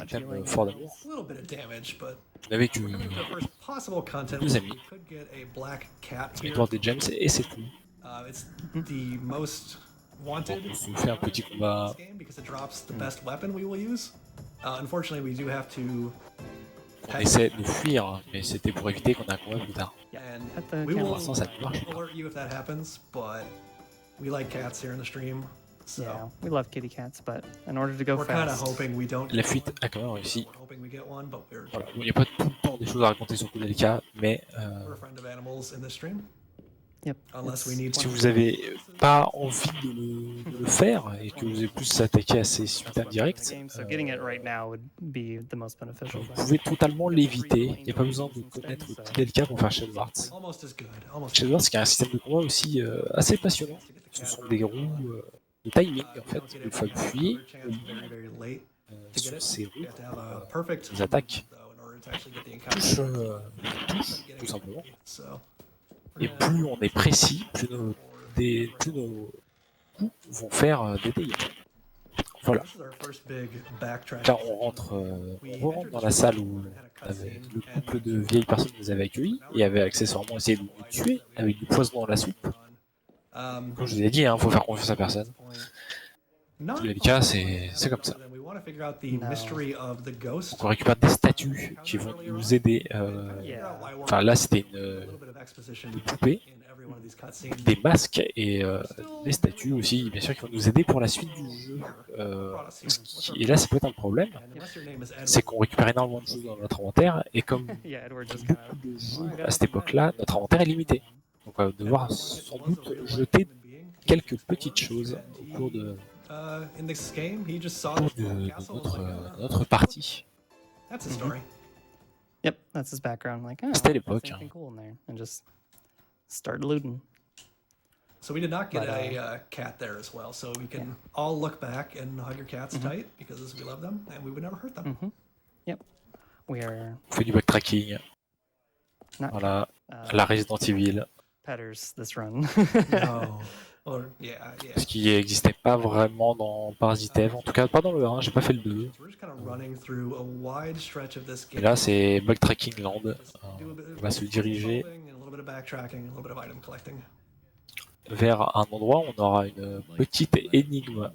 thème fort d'amour. A little bit of damage, but Je n'avais que coming to the first possible content, deux amis. we could get a black cat here. Edward et James, et c'est tout. It's the most wanted On se fait un petit combat. game because it drops the best weapon we will use. Unfortunately, we do have to. On essaie de fuir, mais c'était pour éviter qu'on ait un combat plus tard. And At the we will camera. l'instant, ça ne marche pas. alert you if that happens, but we like cats here in the stream, so Yeah, we love kitty cats, but in order to go we're kind of fast, hoping we don't. La fuite a quand même réussi. We're hoping we get one, but Voilà. Il n'y a pas tout le temps des choses à raconter sur Koudelka, mais we're a friend of animals in this stream. yep. Unless it's- we need si one. vous n'avez pas envie de le faire et que vous avez plus s'attaquer à ces suites indirectes, game, so getting it right now would be the most beneficial. vous pouvez totalement l'éviter. Il n'y a pas besoin de connaître Koudelka pour faire Shadowhearts. Almost as good. Almost. Shadowhearts qui a un système de combat aussi assez passionnant. Ce sont des roues de timing en fait. Il faut appuyer Very late to get sur it. ces roues, You have to have a perfect les attaques though in order to actually get the touchent, encounter. tout simplement. So Et plus on est précis, plus nos coups vont faire des dégâts. Voilà. this is our first big backtrack. Là, on rentre dans la salle où le couple de vieilles personnes nous avait accueillis et avait accessoirement essayé de nous tuer avec du poison dans la soupe. Comme je vous ai dit, faut faire confiance à personne. Tous les cas, c'est comme ça. Donc on récupère des statues qui vont nous aider. Enfin là, c'était une poupée, des masques et des statues aussi, bien sûr, qui vont nous aider pour la suite du jeu. Et là, ça peut être un problème, c'est qu'on récupère énormément de choses dans notre inventaire et comme Yeah, Edward just beaucoup de jeux à cette époque-là, notre inventaire est limité. Donc on va devoir sans doute jeter quelques petites choses au cours de notre partie. That's a story. Yep, that's his background. Like, oh, C'était that's l'époque. anything cool in there, and just start looting. So we did not get But, a cat there as well. So we can all look back and hug your cats tight because we love them and we would never hurt them. Yep, we are On fait du backtracking. not Voilà, la Resident Evil, petters this run. No. Or, yeah. ce qui n'existait pas vraiment dans Parasite Eve, en tout cas pas dans le 1, j'ai pas fait le 2. So we're just kind of running through a wide stretch of this Et game. là c'est backtracking land, Do a bit on va se diriger solving and a little bit of backtracking, a little bit of item collecting. vers un endroit où on aura une petite énigme.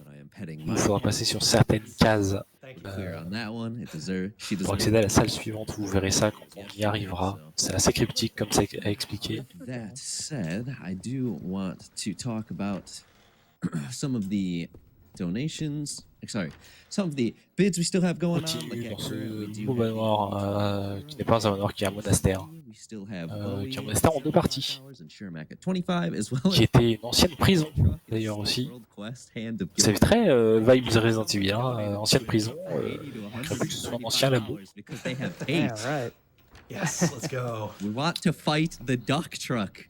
Il faudra passer sur certaines cases Thank you. Clear on that one. It deserves. She pour deserves. accéder à la salle suivante, vous verrez ça quand on y arrivera. C'est assez cryptique comme ça à expliquer. That said, I do want to talk about some of the donations. Sorry, some of the bids we still have On going on. continue dans at current, we ce do beau have manoir qui n'est pas un manoir, qui est un monastère, we still have qui est un monastère en deux parties, and Shermack at 25, as well qui était une ancienne prison d'ailleurs aussi. World Quest, Hand of C'est Guild. très vibes Resident Evil, ancienne prison, on craignait que ce soit un ancien labo. Because they have yeah, hate. right. Yes, let's go. We want to fight the duck truck.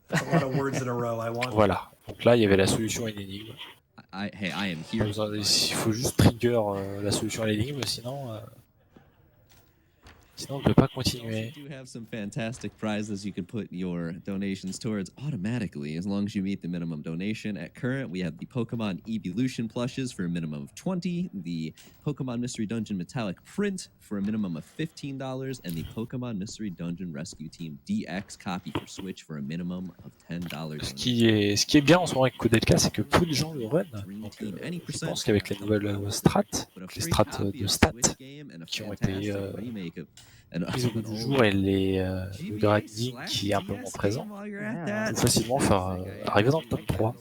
That's a lot of words in a row. I want. Voilà, donc là il y avait la solution à une énigme. Hey, I am Pas here. besoin il faut juste trigger la solution à l'énigme, sinon on ne peut pas continuer. We do have some fantastic prizes you can put your donations towards automatically as long as you meet the minimum donation. At current, we have the Pokemon Evolution plushes for a minimum of $20, the Pokemon Mystery Dungeon Metallic Print for a minimum of $15, and the Pokemon Mystery Dungeon Rescue Team DX copy for Switch for a minimum of $10. Ce qui est bien en ce moment avec Koudelka, c'est que peu de gens le run. Donc, je pense qu'avec les nouvelles strats, les strats de stats qui ont été prises au bout du jour et le grading qui est un peu moins présent, on peut facilement faire arriver dans le top 3.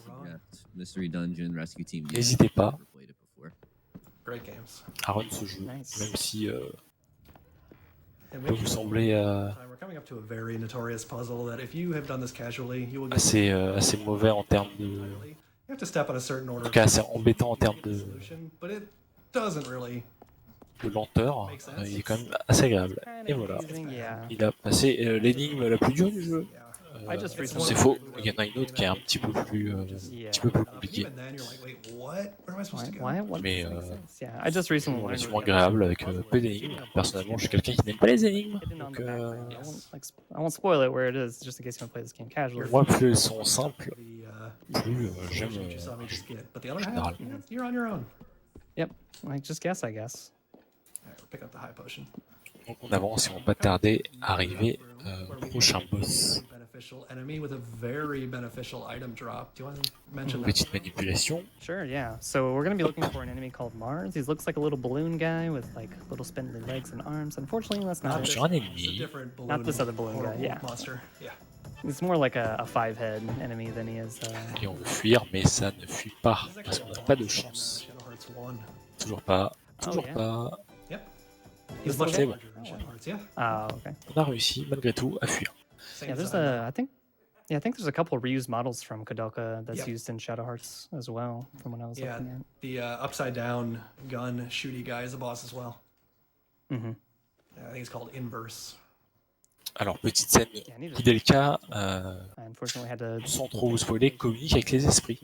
Mystery Dungeon Rescue Team. N'hésitez pas Great games. à run ce jeu, Nice. même si And peut vous sembler we're coming up to a very notorious puzzle that if you have done this casually, you will get assez mauvais en termes de You have to step on a certain order. En tout cas, c'est embêtant en termes But it doesn't really. de lenteur. Il est quand même assez agréable. Et voilà. Yeah. Il a passé l'énigme la plus dure du jeu. I just recently- C'est faux. Il y en a une autre qui est un petit peu plus compliquée. Even then, you're like, wait, what? Where am I supposed to go? Why? What Mais makes sense? Yeah, I just recently learned. relativement agréable avec peu d'énigmes. Personnellement, je suis quelqu'un qui n'aime pas les énigmes. Hidden on Donc, the background. I won't spoil it where it is, just in case you want to play this game casually. moi, plus elles sont simples, The, plus j'aime you saw me just get. But the other général. half, you're on your own. Yep. Like just guess, I guess. Alright, we'll pick up the high potion. Donc on avance et on va pas tarder à arriver au prochain boss. Beneficial enemy with a very beneficial item drop. Do you want to mention that? Petite manipulation. Sure, yeah. So we're gonna be looking for an enemy called Mars. He looks like a little balloon guy with like little spindly legs and arms. Unfortunately, that's not Ah, it. sur un It's a ennemi. different balloon. Not this other balloon guy, horrible yeah. Monster. Yeah. He's more like a five-head enemy than he is. Et on veut fuir, mais ça ne fuit pas, parce qu'on n'a pas de chance. Shadow Hearts 1. Toujours pas, toujours yeah. pas. Yep. He's He's much okay. larger than Shadow Hearts, yeah. Oh, okay. On a réussi, malgré tout, à fuir. Same Yeah, there's design. I think there's a couple of reused models from Koudelka that's Yep. used in Shadow Hearts as well, from when I was Yeah, looking at. the upside down gun shooty guy is a boss as well. Mm-hmm. I think it's called Inverse. Alors, petite scène, Yeah, I need to. Koudelka, I unfortunately had to. sans trop vous spoiler, communique avec les esprits.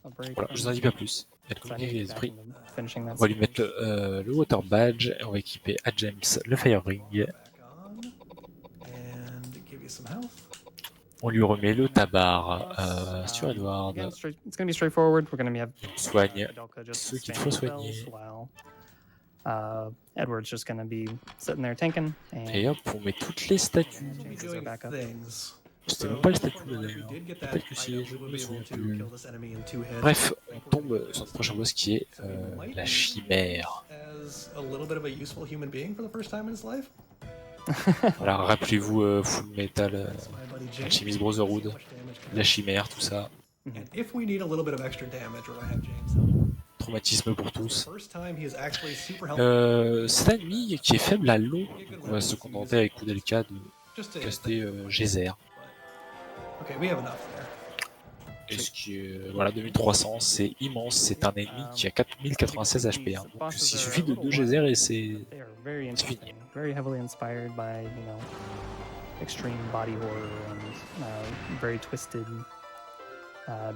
A break Voilà, je from- vous en dis pas plus. Elle so I communique need to avec get les back esprits. into finishing that On va lui mettre sequence. le Water Badge, et on va équiper à James le Fire Ring. Back on. And give you some health. On lui remet le tabar sur Edward. Again, it's going to be straightforward. We're going to have On soigne Koudelka just ceux qu'il spamming faut spells soigner. while Edward's just going to be sitting there tanking. And Et hop, on met toutes les statues. We'll be Chances are doing back up. things. C'était So, même pas les statues là if we d'ailleurs. did get that Peut-être que si, item, je we would me be souviens able to plus. kill this enemy in 2 hits. Bref, on tombe sur le prochain boss qui est la chimère. As a little bit of a useful human being for the first time in his life. Voilà, rappelez-vous Full Metal, That's my buddy James. Alchemist Brotherhood, So much damage can la chimère, tout ça. And if we need a little bit of extra damage, we're gonna have James help. Traumatisme pour tous. First time he is actually super helpful. C'est un ennemi qui est faible à l'eau, donc on va se contenter avec Koudelka de Just to caster Geyser. Okay, we have enough there. Et ce qui est, voilà, 2300, c'est immense, c'est un ennemi qui a 4096 HP. Hein. Donc il suffit de 2 geysers et c'est... They are very It's fini. interesting, very heavily inspired by, extreme body horror and very twisted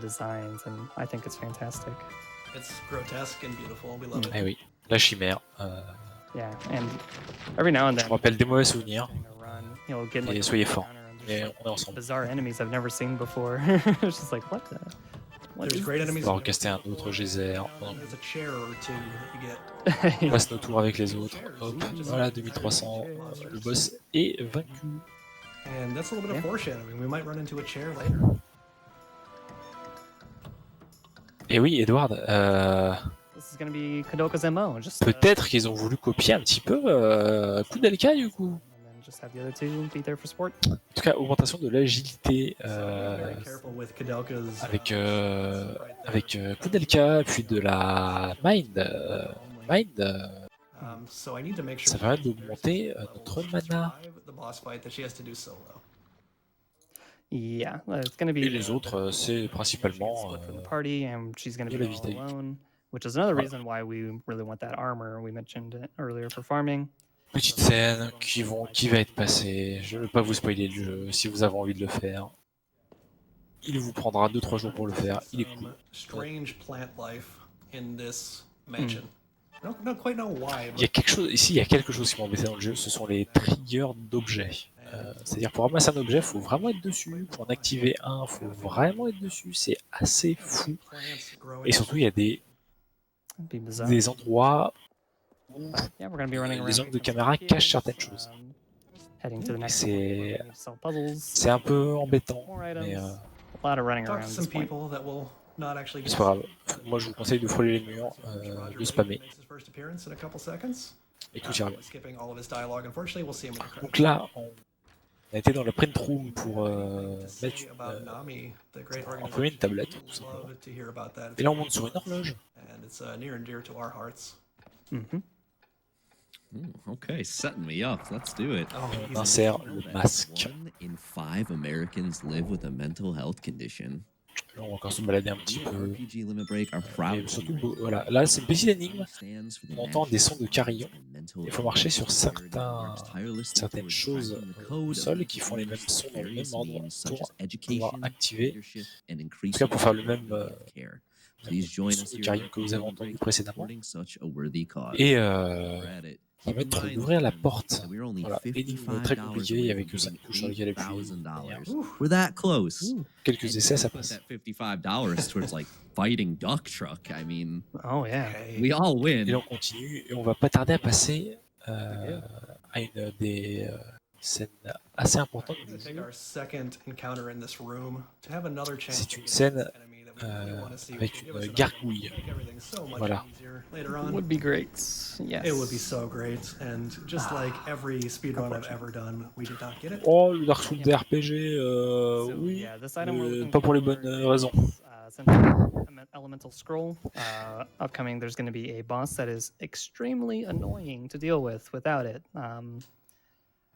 designs, and I think it's fantastic. It's grotesque and beautiful. We love it. Eh oui, la chimère. Yeah, and every now and Je then, me rappelle des mauvais souvenirs, a run, you'll get like et a soyez encounter forts. and just, Et like, on est ensemble. bizarre enemies I've never seen before. It's just like what the. What There's is great this? enemies. On va recaster un autre geyser. There's a chair or two that you get. On passe nos tours avec les autres. Hop, voilà, 2300. Le boss est vaincu. And that's a little bit of Yeah. foreshadowing. We might run into a chair later. Et oui, Edward, This is gonna be Koudelka's MO. Just peut-être qu'ils ont voulu copier un petit peu Koudelka du coup. and then just have the other two be there for sport. En tout cas, augmentation de l'agilité So be very careful with Koudelka's. avec Koudelka, puis de la Mind. So I need to make sure Ça permet d'augmenter notre mana. the boss fight that she has to do solo. Yeah, it's gonna be. Et les autres, c'est principalement split from the party, and she's gonna de be la all vitalité. alone, which is another Voilà. reason why we really want that armor. We mentioned it earlier for farming. petite scène qui va être passée. Je ne vais pas vous spoiler le jeu si vous avez envie de le faire. Il vous prendra 2-3 jours pour le faire. Il est cool. Strange plant life in this mansion. I don't quite know why, Il y a but quelque chose ici, il y a quelque chose qui m'embêtait dans le jeu. Ce sont les triggers d'objets. C'est-à-dire pour ramasser un objet, faut vraiment être dessus. Pour en activer un, faut vraiment être dessus. C'est assez fou. plants growing. Et surtout, il y a des It'd be bizarre. des endroits où Yeah, we're gonna be running les around. angles de caméra cachent certaines choses. Heading to the next C'est- one, solve puzzles. C'est un peu embêtant, More items. mais A lot of running Talk around to at some this point. people that will not actually c'est pas grave. Moi, je vous conseille de frôler les murs, de spammer, Makes his first appearance in a couple seconds. et tout ira bien. Skipping all of his dialogue. Unfortunately, we'll see him in the credits. Donc là, on a été dans le print room pour To say mettre about Nami, the great imprimer une tablette, tout We'd simplement. love to hear about that. Et là, on monte sur une horloge. And it's near and dear to our hearts. Mhm. Okay, setting me up. Let's do it. Oh, On insère le masque. 1 in 5 Americans live with a mental health condition. Là, on va encore se balader un petit peu. RPG Limit Break are Et proud surtout, voilà, là c'est une petite énigme. On entend des sons de carillon. Il faut marcher sur certaines choses au sol qui font les mêmes sons dans le même ordre pour pouvoir activer, en tout cas pour faire le même son de carillon que vous avez entendu précédemment. Et permettre d'ouvrir la porte. Voilà, énigme très compliquée, il n'y avait que 5 touches sur lesquelles appuyer. We're that close. Quelques essais, ça passe. That $55 towards like fighting duck truck. I mean, Oh yeah. we all Et win. là, on continue et on va pas tarder à passer à une des scènes assez importantes du Take jeu. our second encounter in this room to have another chance C'est to une get scène the enemy that we really wanna see, avec which will une give us gargouille. make everything so much Voilà. easier later on. Would be great. Yes. It would be so great, and just like every speedrun I've ever done, we did not get it. Oh, le Dark Souls des RPG, So, oui, yeah, this item we're mais looking pas pour les for bonnes raisons. is, essentially elemental scroll. Upcoming, there's going to be a boss that is extremely annoying to deal with without it.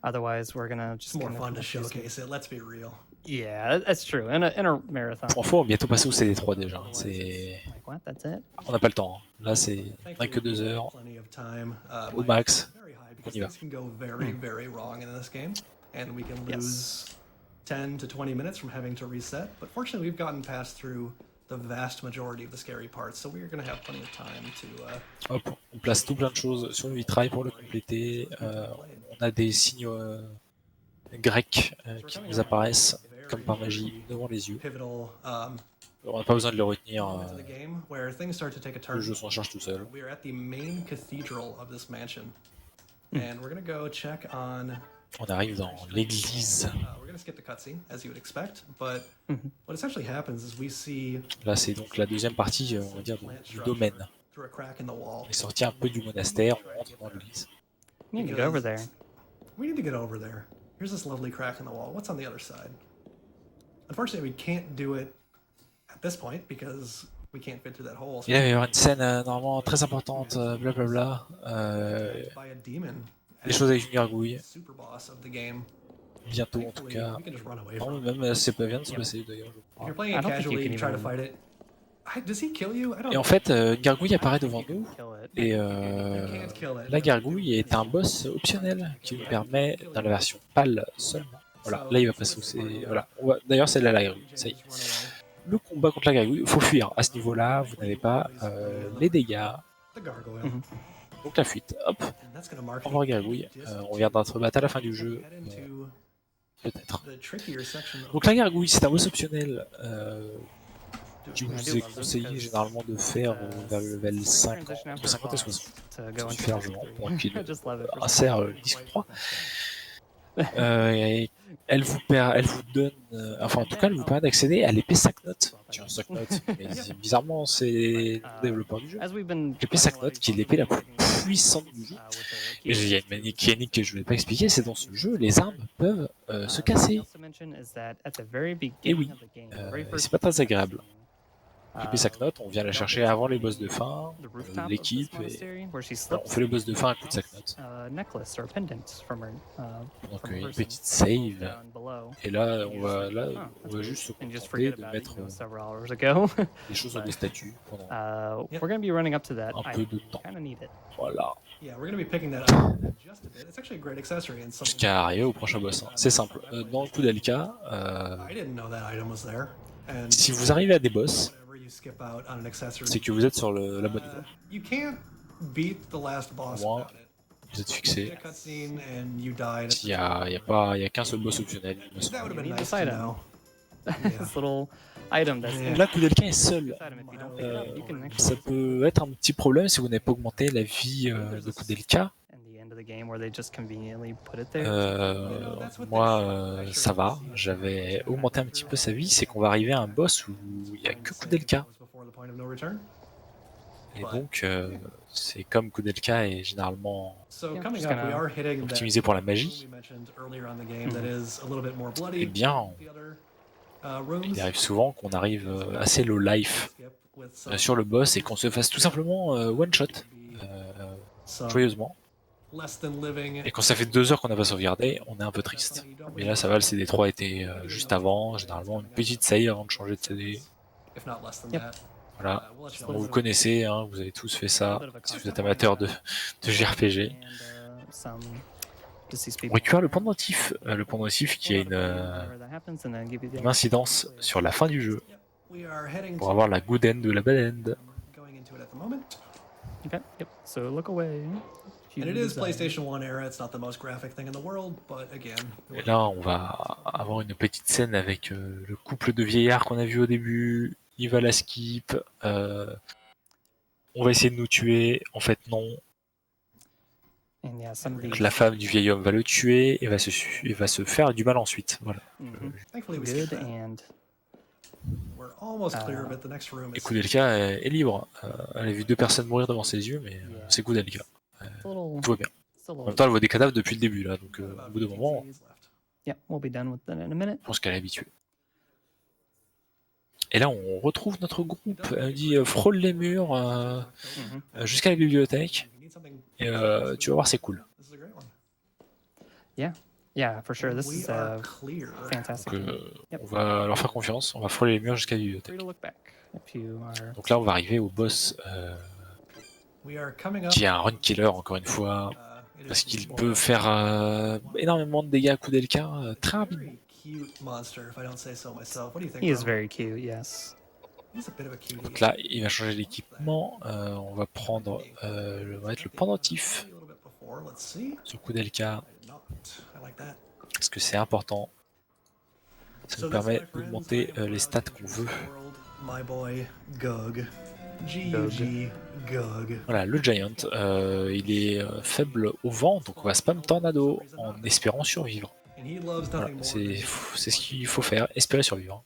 Otherwise, we're gonna just It's more kinda fun to come up with some- showcase it, let's be real. Yeah, that's true. In a marathon. Enfin, on va bientôt passer au CD3 déjà. C'est... Like what? That's it? On n'a pas le temps. Hein. Là, c'est on a que 2 heures Plenty of time. au My max. very high On because y va. things can go very, very wrong in this game, and we can Yes. lose 10 to 20 minutes from having to reset. But fortunately, we've gotten past through the vast majority of the scary parts, so we're going to have plenty of time to. Hop, on place tout plein de choses sur le vitrail pour le compléter. On a des signes grecs qui nous apparaissent comme par magie devant les yeux. Pivotal On n'a pas besoin de les retenir. into the game where things start to take a turn. Le jeu s'en charge tout seul. We are at the main cathedral of this mansion, and we're going to go check on. On arrive dans l'église. We're going to skip the cutscene as you would expect, but what essentially happens is we see Là, c'est donc la deuxième partie, on va dire, du domaine. through a crack in the wall. On est sorti un peu du monastère, on rentre dans l'église. You need to go over there. We need to get over there. Here's this lovely crack in the wall. What's on the other side? Unfortunately, we can't do it at this point because we can't fit through that hole. Et là, il va y avoir une scène normalement très importante, blablabla. By a demon. Des choses avec une gargouille. Super boss of the game. Bientôt en tout Thankfully, cas. we can just run away Non, from it. même c'est pas bien de se passer d'ailleurs. je If crois. you're playing I it don't think you casually, can you try to even- fight it. Does he kill you? I don't Et en fait, une gargouille apparaît devant nous. Kill it. Et You can't kill it. la gargouille est un boss optionnel qui nous permet, dans la version PAL seulement. Voilà, là il va passer au C. Voilà. D'ailleurs, c'est là la gargouille. Ça y est. Just run away. Le combat contre la gargouille, il faut fuir. À ce niveau-là, vous n'avez pas les dégâts. The gargoyle. Donc la fuite. Hop, And that's gonna mark au revoir gargouille. On viendra se rebattre à la fin du jeu. Head into Peut-être. the trickier section of Donc la gargouille, c'est un boss optionnel qui I vous do est love them conseillé because, généralement de faire vers le level 50, transition entre after 50 et boss 60. to go Ça into suffit largement District pour 3. qu'il I just love it for some insère le disque 3. Et elle vous donne, enfin en tout cas, elle vous permet d'accéder à l'épée 5 notes. Tiens, 5 notes, mais bizarrement, c'est le développeur du jeu. As we've been L'épée 5 notes, qui est l'épée la plus puissante du jeu. Et il y a une mécanique que je ne vais pas expliquer, c'est dans ce jeu, les armes peuvent se casser. Et oui, c'est pas très agréable. L'épée 5 notes, on vient la chercher avant les boss de fin, l'équipe, et on fait le boss de fin à coup de 5 notes. Donc une petite save, et là on va juste se And just contenter forget de about it, mettre several hours ago. des choses sur des statues pendant We're going to be running up to that. un peu de temps. Kind of need it. Voilà, Yeah, we're gonna be picking that up in just a bit. It's actually a great accessory and something jusqu'à arriver au prochain boss. Hein. C'est simple, dans le Koudelka, I didn't know that item was there. And si vous arrivez à des boss, whenever you skip out on an accessory, c'est que vous êtes sur la bonne voie. you can't beat the last boss Moi, without it. vous êtes You fixé. did a cutscene and you died. Il y a qu'un seul boss optionnel. il me semble. That would have been You need nice this to item. know. This little item that's Yeah. Là, Koudelka est seul. This item, if you don't pick it up, you can actually Ça peut être un petit problème si vous n'avez pas augmenté la vie de Koudelka. at the end of the game where they just conveniently put it there. Moi, ça va. J'avais augmenté un petit peu sa vie. C'est qu'on va arriver à un boss où il n'y a que Koudelka. Before the point of no return. Et donc, c'est comme Koudelka est généralement So Yeah, coming just up, we gonna are hitting that optimisé pour la magie. we mentioned earlier on the game that is a little bit more bloody Eh bien, than the other rooms. il arrive souvent qu'on arrive assez low life Skip with some sur le boss et qu'on se fasse tout simplement one shot some joyeusement. less than living. Et quand ça fait 2 heures qu'on n'a pas sauvegardé, on est un peu triste. Mais là, ça va, le CD3 était juste avant. Généralement, une petite save avant de changer de CD. if not less than Yep. that. Voilà, We'll let you bon, know. vous connaissez, hein, vous avez tous fait ça, si vous êtes amateur de JRPG. On récupère le pendentif qui a une incidence sur la fin du jeu, We are heading pour to avoir la good end de la bad end. going into it at the moment. Okay, yep. So look away. And it is PlayStation 1 era, it's not the most graphic thing in the world, but again. Et là, on va avoir une petite scène avec le couple de vieillards qu'on a vu au début. Il va la skip. On va essayer de nous tuer. En fait, non. And yeah, some of these. Donc, la femme du vieil homme va le tuer et va se faire du mal ensuite. Voilà. Thankfully we Good skipped that. and We're almost clear of it. The next room Et is Koudelka est libre. Elle a vu 2 personnes mourir devant ses yeux, mais c'est Koudelka. it's a little. Tout va bien. Still a En même little. temps, elle voit des cadavres depuis le début, là. Donc, about au bout d'un 15 moment, seconds left. Yeah, we'll be done with that in a minute. je pense qu'elle est habituée. Et là, on retrouve notre groupe. Elle dit frôle les murs jusqu'à la bibliothèque. If you need something, Et tu vas voir, c'est cool. this is a great one. Yeah, for sure. This We is are clear. fantastic. Donc, Yep. on va leur faire confiance. On va frôler les murs jusqu'à la Free bibliothèque. to look back if you are. Donc là, on va arriver au boss We are coming up. qui est un run killer, encore une fois. It Parce is qu'il the peut faire énormément de dégâts à Koudelka très rapidement. very cute monster, if I don't say so myself. What do you think? He is Rob? very cute. Yes. He's a bit of a cutie. Donc là, il va changer l'équipement. On va prendre on va mettre le pendentif A little bit before. Let's see. sur Koudelka. I did not. I like that. Parce que c'est important. Ça nous So this, permet my friends, d'augmenter I am les stats qu'on veut. World, my boy Gug. G-U-G. Gug. Voilà, le Giant, il est faible au vent, donc on va spam Tornado en espérant survivre. And he loves Voilà, nothing more c'est ce qu'il faut faire, espérer survivre.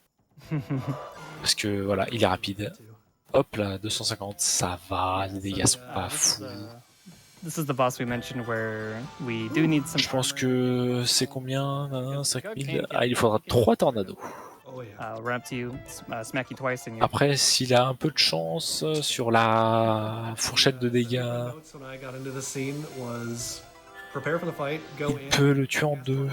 Parce que voilà, il est rapide. Hop là, 250, ça va, les dégâts sont pas fous. This is the boss we mentioned where we do need some. Je pense que c'est combien 5000. Ah, il faudra 3 tornados. Oh yeah. Run up to you, smack you twice, and you. Après, s'il a un peu de chance sur la fourchette de dégâts, Notes when I got into the scene was prepare for the fight, go il in. peut le tuer en 2.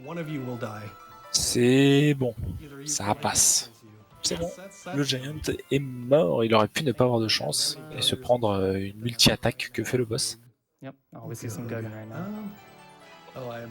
One of you will die. C'est bon, Either you ça or passe. you. C'est bon. That's Le Giant est mort, il aurait pu ne pas avoir de chance et se prendre une multi-attaque que fait le boss. Yep. Oh, we see some Guggen right now. Oh, I'm.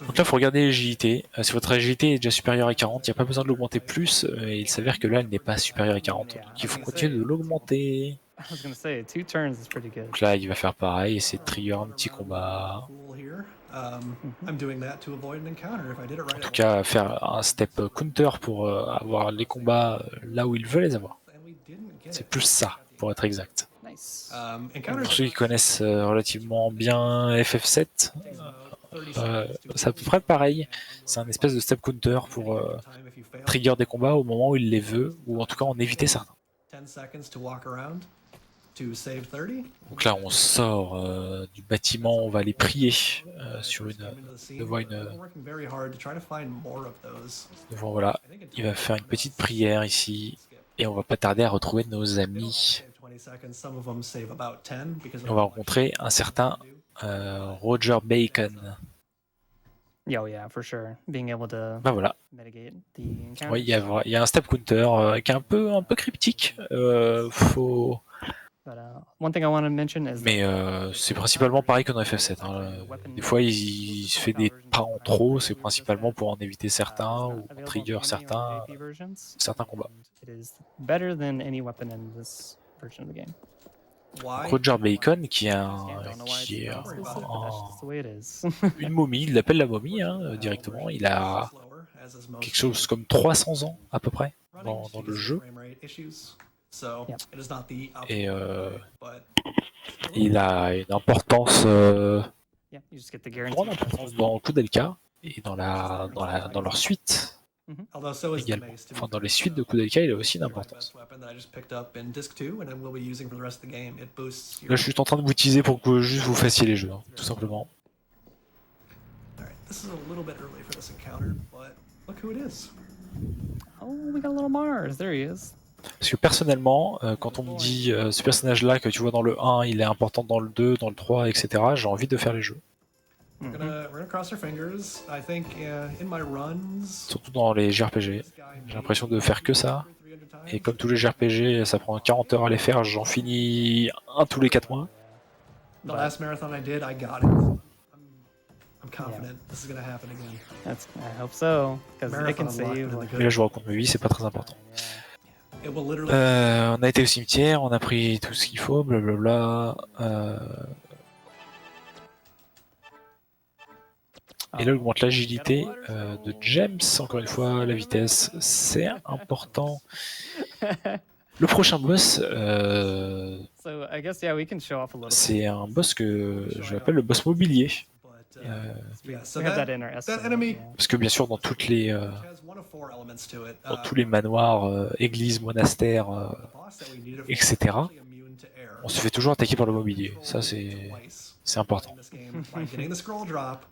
Donc là, il faut regarder l'agilité. Si votre agilité est déjà supérieure à 40, il n'y a pas besoin de l'augmenter plus. Et il s'avère que là, elle n'est pas supérieure à 40. Donc il faut continuer de l'augmenter. I was gonna say 2 turns is pretty good. Donc là, il va faire pareil, essayer de trigger un petit combat. Fool here. I'm doing that to avoid an encounter. If I did it right, En tout cas, faire un step counter pour avoir les combats là où il veut les avoir. and we didn't get C'est it. plus ça, pour être exact. Nice. Encounters Pour ceux qui connaissent relativement bien FF7, takes about 30 seconds to c'est à peu près pareil. C'est un espèce de step counter pour time if you fail. trigger des combats au moment où il les veut, ou en tout cas en éviter certains. 10 seconds to walk around to save 30. Donc là, on sort du bâtiment, on va aller prier sur une, Came into the scene. devant We've une, been working very hard to try to find more of those. devant voilà. I think in Il va faire une petite prière ici, et on va pas tarder à retrouver nos amis. 20 seconds, some of them save about 10 because On va rencontrer un certain Roger Bacon. Yeah, oh yeah, for sure. Being able to Bah voilà. mitigate the encounter. Oui, il y a un step counter qui est un peu cryptique. Faut... But one thing I want to mention is Mais c'est principalement pareil que dans FF7. Hein. Des fois, il se fait des pas en trop, c'est principalement pour en éviter certains ou pour trigger certains combats. It is better than any weapon in this version of the game. Why? Roger Bacon, qui est, That's the way it is. une momie, il l'appelle la momie directement. Il a quelque chose comme 300 ans à peu près dans le jeu. Et il a une importance, Yeah, you just get the grande guarantee. importance dans Koudelka et dans leur suite également. Enfin, dans les suites de Koudelka, il a aussi une importance. Là, je suis en train de vous teaser pour que juste vous fassiez les jeux, hein, tout simplement. This is a little bit early for this encounter, but look who it is. Oh, we got a little Mars. There he is. Parce que personnellement, quand on me dit ce personnage-là que tu vois dans le 1, il est important dans le 2, dans le 3, etc., j'ai envie de faire les jeux. We're gonna cross our fingers. I think in my runs, Surtout dans les JRPG. J'ai l'impression de faire que ça. Et comme tous les JRPG, ça prend 40 heures à les faire, j'en finis un tous les 4 mois. The last marathon I did, I got it. I'm confident this is gonna happen again. I hope so, because it can Marathon save. unlocked, but in Like, the Mais là, je vous raconte ma vie, c'est pas très important. It will literally. On a été au cimetière, on a pris tout ce qu'il faut, blablabla. Et là, augmente l'agilité de James, encore une fois, la vitesse, c'est important. Le prochain boss, so I guess we can show off a little. c'est un boss que j'appelle le boss mobilier. Yeah, so We have that that, in our that estimate, enemy yeah. Parce que bien sûr, dans toutes les, has one of four elements to it. dans tous les manoirs, églises, monastères, The boss that we needed for etc., is actually immune to air. on se fait toujours attaquer par le mobilier. Ça, c'est important. In this game, by getting the scroll drop,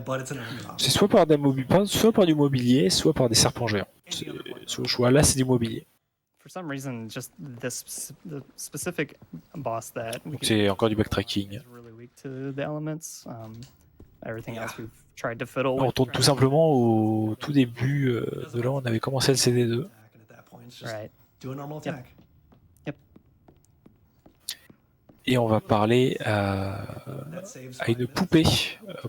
but it's an enemy drop. C'est soit par du mobilier, soit par des serpents géants. C'est au choix. Là, c'est du mobilier. For some reason, just the specific boss that we Donc can c'est encore du backtracking. is really weak to the elements. Everything Yeah. else we've tried to fiddle On with. retourne tout simplement au tout début de là où on avait commencé le CD2. And at that point, it's just Right. do a normal Yep. attack. Et on va parler à That saves une 5 minutes. poupée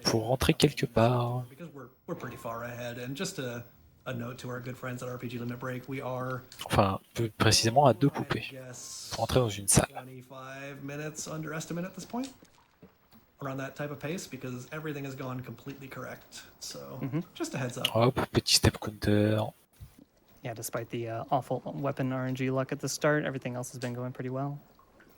pour rentrer quelque part. Because we're pretty far ahead. And just a note to our good friends at RPG Limit Break, we are Enfin, plus précisément à 2 poupées. yes, Pour rentrer dans une salle. 25 minutes underestimate at this point. Around that type of pace because everything has gone completely correct. So just a heads up. Hop, petit step counter. Yeah, despite the awful weapon RNG luck at the start, everything else has been going pretty well.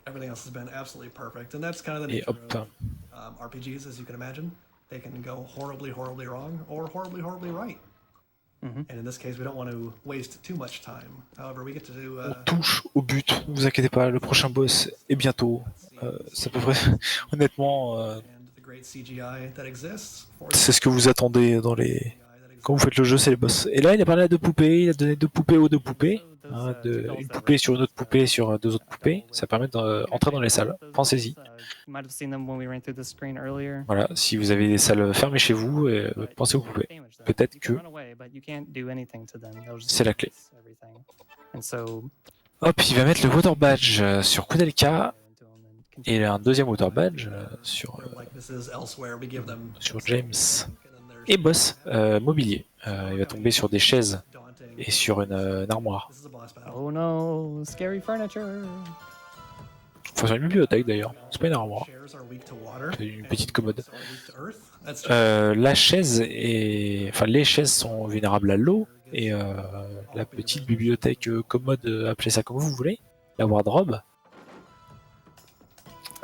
Everything else has been absolutely perfect. And that's kind of the Et nature hop. of RPGs, as you can imagine. They can go horribly, horribly wrong or horribly, horribly right. And in this case, we don't want to waste too much time. However, we get to do. On touche au but, ne vous inquiétez pas, le prochain boss est bientôt. C'est à peu près, honnêtement, And the great CGI that exists for c'est ce que vous attendez dans les... Quand vous faites le jeu, c'est les boss. Et là, il a parlé à 2 poupées, il a donné 2 poupées aux 2 poupées. Hein, une poupée sur une autre poupée sur 2 autres poupées. Ça permet d'entrer dans les salles. Pensez-y. You might have seen them when we ran through the screen earlier. Voilà, si vous avez des salles fermées chez vous, pensez aux poupées. Peut-être que c'est la clé. And so, Hop, il va mettre le water badge sur Koudelka et un deuxième water badge sur likenesses elsewhere. We give them James. and then there's Et boss, mobilier. Il va tomber sur des chaises daunting. et sur une armoire. This is a boss battle. oh no, scary furniture. Enfin, sur une bibliothèque d'ailleurs. C'est pas une armoire. Chairs are weak to water. C'est une petite commode. Are weak to earth. That's La chaise est... Enfin, les chaises sont vulnérables à l'eau et la petite bibliothèque commode, appelez ça comme vous voulez, la wardrobe,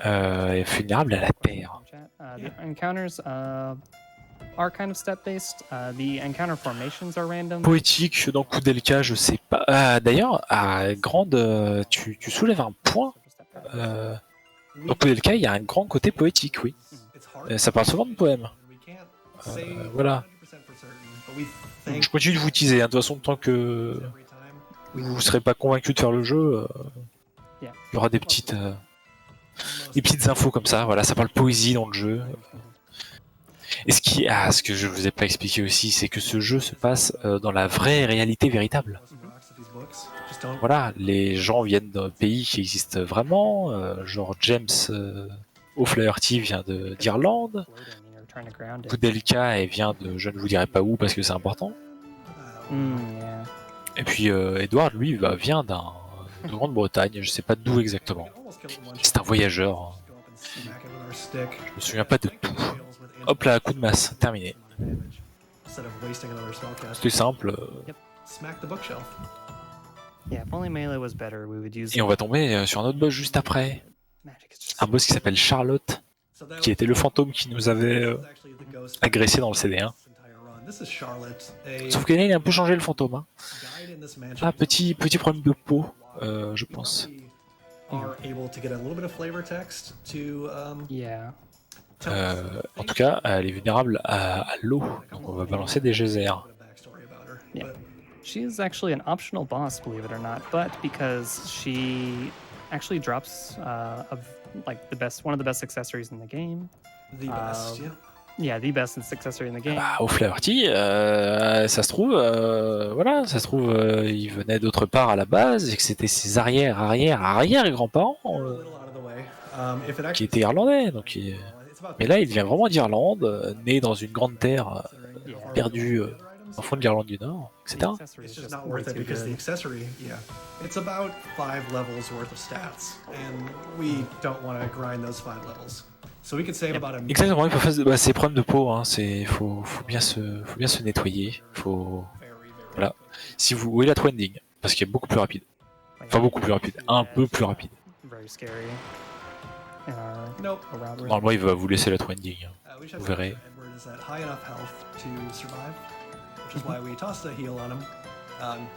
est vulnérable à la terre. The encounters are kind of step-based. The encounter formations are random. Poétique dans Koudelka, je sais pas. D'ailleurs, à grande, tu soulèves un point. Dans Koudelka, il y a un grand côté poétique, oui. it's hard. Ça parle souvent de poèmes. We can't say voilà. 100% for certain, but we think Je continue de vous teaser, hein. De toute façon, tant que every time vous ne serez pas convaincu de faire le jeu, Yeah. il y aura des petites infos comme ça. Voilà, ça parle poésie dans le jeu. Et ce que je vous ai pas expliqué aussi, c'est que ce jeu se passe dans la vraie réalité véritable. rocks of these books just don't. Voilà, les gens viennent d'un pays qui existe vraiment, genre James O'Flaherty vient d'Irlande, Floating, and you're trying to ground it. Koudelka elle vient de je ne vous dirai pas où parce que c'est important, Yeah. et puis Edward lui vient de Grande-Bretagne, je sais pas d'où exactement, Almost killed one c'est un voyageur, hein. go up and smack it with our stick. Je me souviens pas de tout. Hop là, coup de masse, terminé. Instead of wasting another spellcast, C'était simple, smack the bookshelf. Yeah, if only melee was better, we would use et on va tomber sur un autre boss juste après, magic. It's just un boss qui s'appelle Charlotte, So that qui était le fantôme qui nous avait was actually the ghost agressé dans le CD1. this entire run. This is Charlotte, a Sauf que là, il a un peu changé le fantôme, hein. guide in this mansion. Ah, petit problème de peau, je pense. We are able to get a little bit of flavor text to yeah. En tout cas, elle est vulnérable à l'eau, donc on va balancer des geysers. a bit of backstory about her. Yeah. But She is actually an optional boss, believe it or not, but because she actually drops of like one of the best accessories in the game. the best, yeah. Yeah, the best accessory in the game. Bah, au Flaherty, ça se trouve, voilà, ça se trouve, il venait d'autre part à la base et que c'était ses arrière-grands-parents qui étaient irlandais. Donc, mais là, il vient vraiment d'Irlande, né dans une grande terre perdue au fond de l'Irlande du Nord, etc. It's just not worth it because the accessory, yeah, it's about 5 levels worth of stats, and we don't want to grind those 5 levels. So we could save about a Exactement, il faut faire bah, ces problèmes de peau, hein, faut bien se nettoyer, voilà. Si vous voulez la trending, parce qu'il est beaucoup plus rapide, enfin beaucoup plus rapide, un peu plus rapide. Nope. Normalement, il va vous laisser la trending, vous verrez. Edward is at high enough health to survive, which is why we tossed a heal on him.